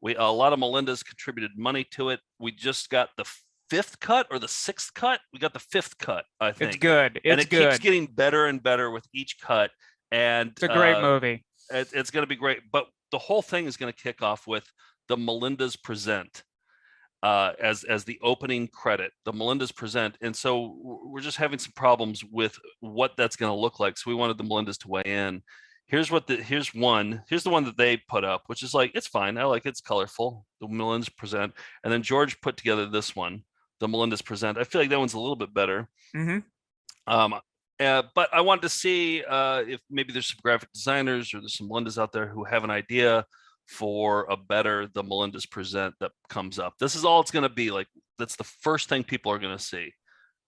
A lot of Melindas contributed money to it. We just got the 5th cut or the 6th cut. We got the 5th cut, I think. It's good. It keeps getting better and better with each cut. And it's a great movie. It's going to be great. But the whole thing is going to kick off with the Melindas Present. As the opening credit, the Melindas Present. And so we're just having some problems with what that's going to look like. So we wanted the Melindas to weigh in. Here's the one that they put up, which is like, it's fine. I like it. It's colorful. The Melindas Present. And then George put together this one, the Melindas Present. I feel like that one's a little bit better. Mm-hmm. But I wanted to see if maybe there's some graphic designers or there's some Melindas out there who have an idea for the Melindas Present that comes up. This is all it's going to be. Like, that's the first thing people are going to see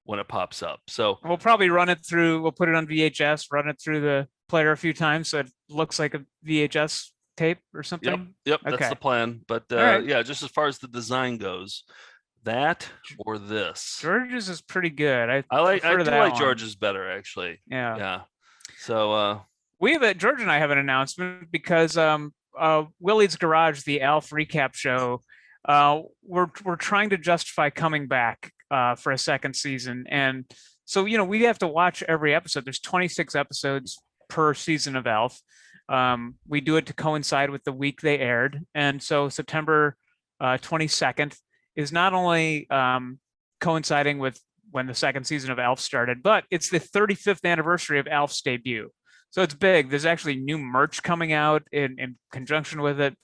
when it pops up. So we'll probably run it through. We'll put it on VHS, run it through the player a few times so it looks like a VHS tape or something. Yep, okay. That's the plan. But right. Yeah, just as far as the design goes, that or this. George's is pretty good. I do like George's better, actually. Yeah. So George and I have an announcement because Willie's Garage, the Alf recap show, we're trying to justify coming back for a second season, and so we have to watch every episode. There's 26 episodes per season of Alf. We do it to coincide with the week they aired, and so September 22nd is not only coinciding with when the second season of Alf started, but it's the 35th anniversary of Alf's debut. So it's big. There's actually new merch coming out in conjunction with it.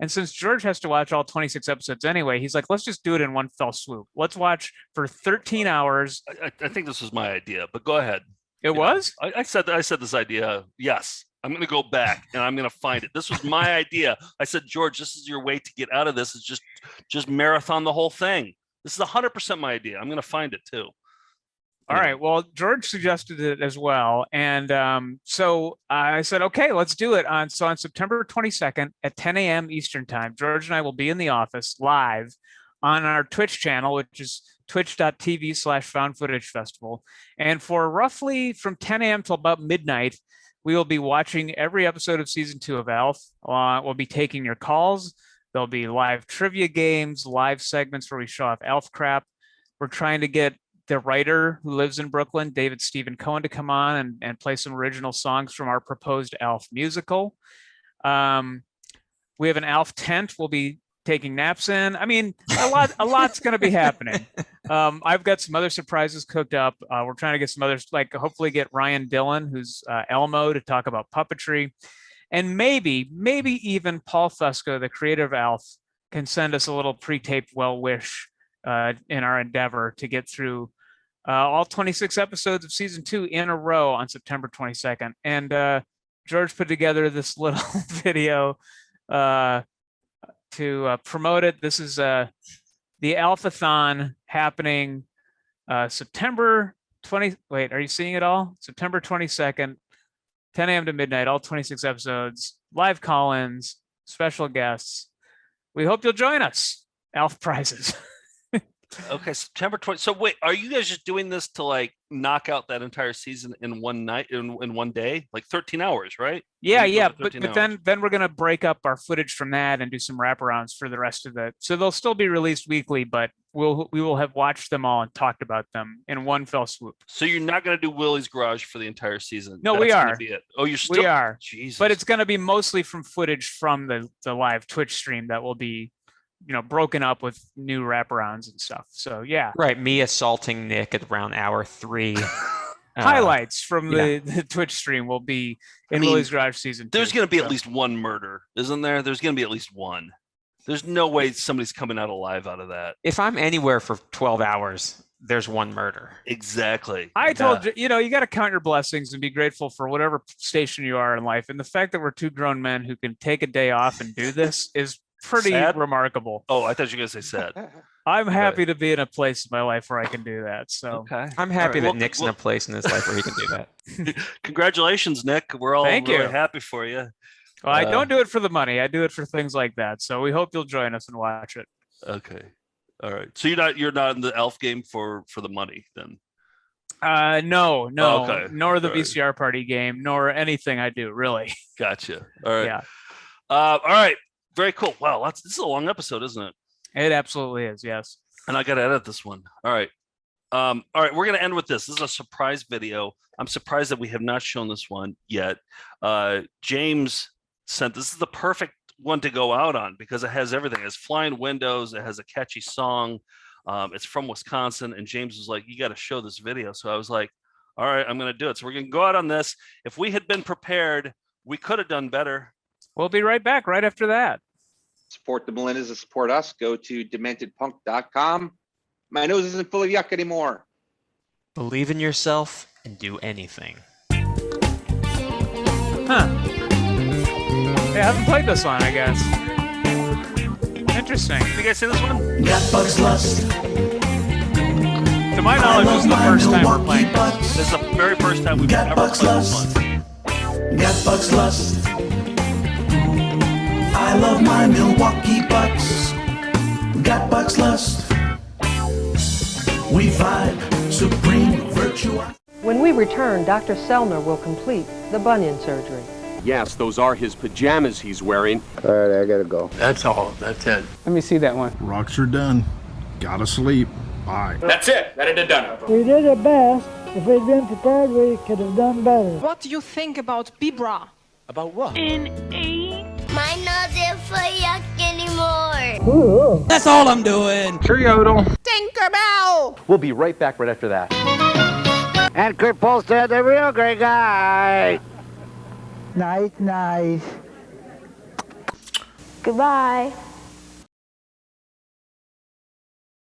And since George has to watch all 26 episodes anyway, he's like, let's just do it in one fell swoop. Let's watch for 13 hours. I think this was my idea, but go ahead. It was? I said this idea. Yes. I'm going to go back and I'm going to find it. This was my idea. I said, George, this is your way to get out of this, is just marathon the whole thing. This is 100% my idea. I'm going to find it too. All right. Well, George suggested it as well. And so I said, okay, let's do it. On September 22nd at 10 a.m. Eastern time, George and I will be in the office live on our Twitch channel, which is twitch.tv/Found Footage Festival. And for roughly from 10 a.m. till about midnight, we will be watching every episode of season 2 of Alf. We'll be taking your calls. There'll be live trivia games, live segments where we show off Alf crap. We're trying to get the writer who lives in Brooklyn, David Stephen Cohen, to come on and play some original songs from our proposed Alf musical. We have an Alf tent we'll be taking naps in. I mean, a lot's going to be happening. I've got some other surprises cooked up. We're trying to get some others, like hopefully get Ryan Dillon, who's Elmo, to talk about puppetry. And maybe even Paul Fusco, the creator of Alf, can send us a little pre-taped well wish in our endeavor to get through all 26 episodes of season 2 in a row on September 22nd. And George put together this little video to promote it. This is the Alphathon happening September 20. Wait, are you seeing it all? September 22nd, 10 a.m. to midnight, all 26 episodes, live call-ins, special guests. We hope you'll join us. Alf prizes. Okay, September 20th. So wait, are you guys just doing this to like knock out that entire season in one night, in one day? Like 13 hours, right? Yeah. But then we're going to break up our footage from that and do some wraparounds for the rest of the. So they'll still be released weekly, but we will have watched them all and talked about them in one fell swoop. So you're not going to do Willie's Garage for the entire season? No, That's we are. Gonna be it. Oh, We are. Jesus. But it's going to be mostly from footage from the live Twitch stream that will be, broken up with new wraparounds and stuff. So yeah. Right. Me assaulting Nick at around hour 3. Highlights from the Twitch stream will be in Willie's Garage season 2. There's going to be at least one murder, isn't there? There's going to be at least one. There's no way somebody's coming out alive out of that. If I'm anywhere for 12 hours, there's one murder. Exactly. I told you, you got to count your blessings and be grateful for whatever station you are in life. And the fact that we're two grown men who can take a day off and do this is pretty sad? Remarkable. Oh, I thought you were going to say sad. I'm happy to be in a place in my life where I can do that. So I'm happy that Nick's in a place in his life where he can do that. Congratulations, Nick. We're all really happy for you. Well, I don't do it for the money. I do it for things like that. So we hope you'll join us and watch it. Okay. All right. So you're not in the Elf game for the money then? No. Oh, okay. Nor the All right. VCR party game, nor anything I do, really. Gotcha. All right. Yeah. All right. Very cool. Wow. This is a long episode, isn't it? It absolutely is. Yes. And I got to edit this one. All right. All right. We're going to end with this. This is a surprise video. I'm surprised that we have not shown this one yet. James sent, this is the perfect one to go out on because it has everything. It has flying windows. It has a catchy song. It's from Wisconsin. And James was like, you got to show this video. So I was like, all right, I'm going to do it. So we're going to go out on this. If we had been prepared, we could have done better. We'll be right back right after that. Support the Melindas and support us. Go to dementedpunk.com. My nose isn't full of yuck anymore. Believe in yourself and do anything. Huh. Yeah, I haven't played this one, I guess. Interesting. Did you guys see this one? Got Bugs Lust. To my knowledge, this is the first time we're playing this. This is the very first time we've ever played this one. Got Bugs Lust. I love my Milwaukee Bucks. Got Bugs Lust. We vibe, supreme virtue. When we return, Dr. Selner will complete the bunion surgery. Yes, those are his pajamas he's wearing. All right, I gotta go. That's all. That's it. Let me see that one. Rocks are done. Gotta sleep. Bye. That's it. That it done. We did our best. If we'd been prepared, we could have done better. What do you think about Bibra? About what? My nose isn't for yuck anymore. Ooh. That's all I'm doing. Cheerio. Tinkerbell! We'll be right back right after that. And Kurt Polster, the real great guy. Nice. Goodbye.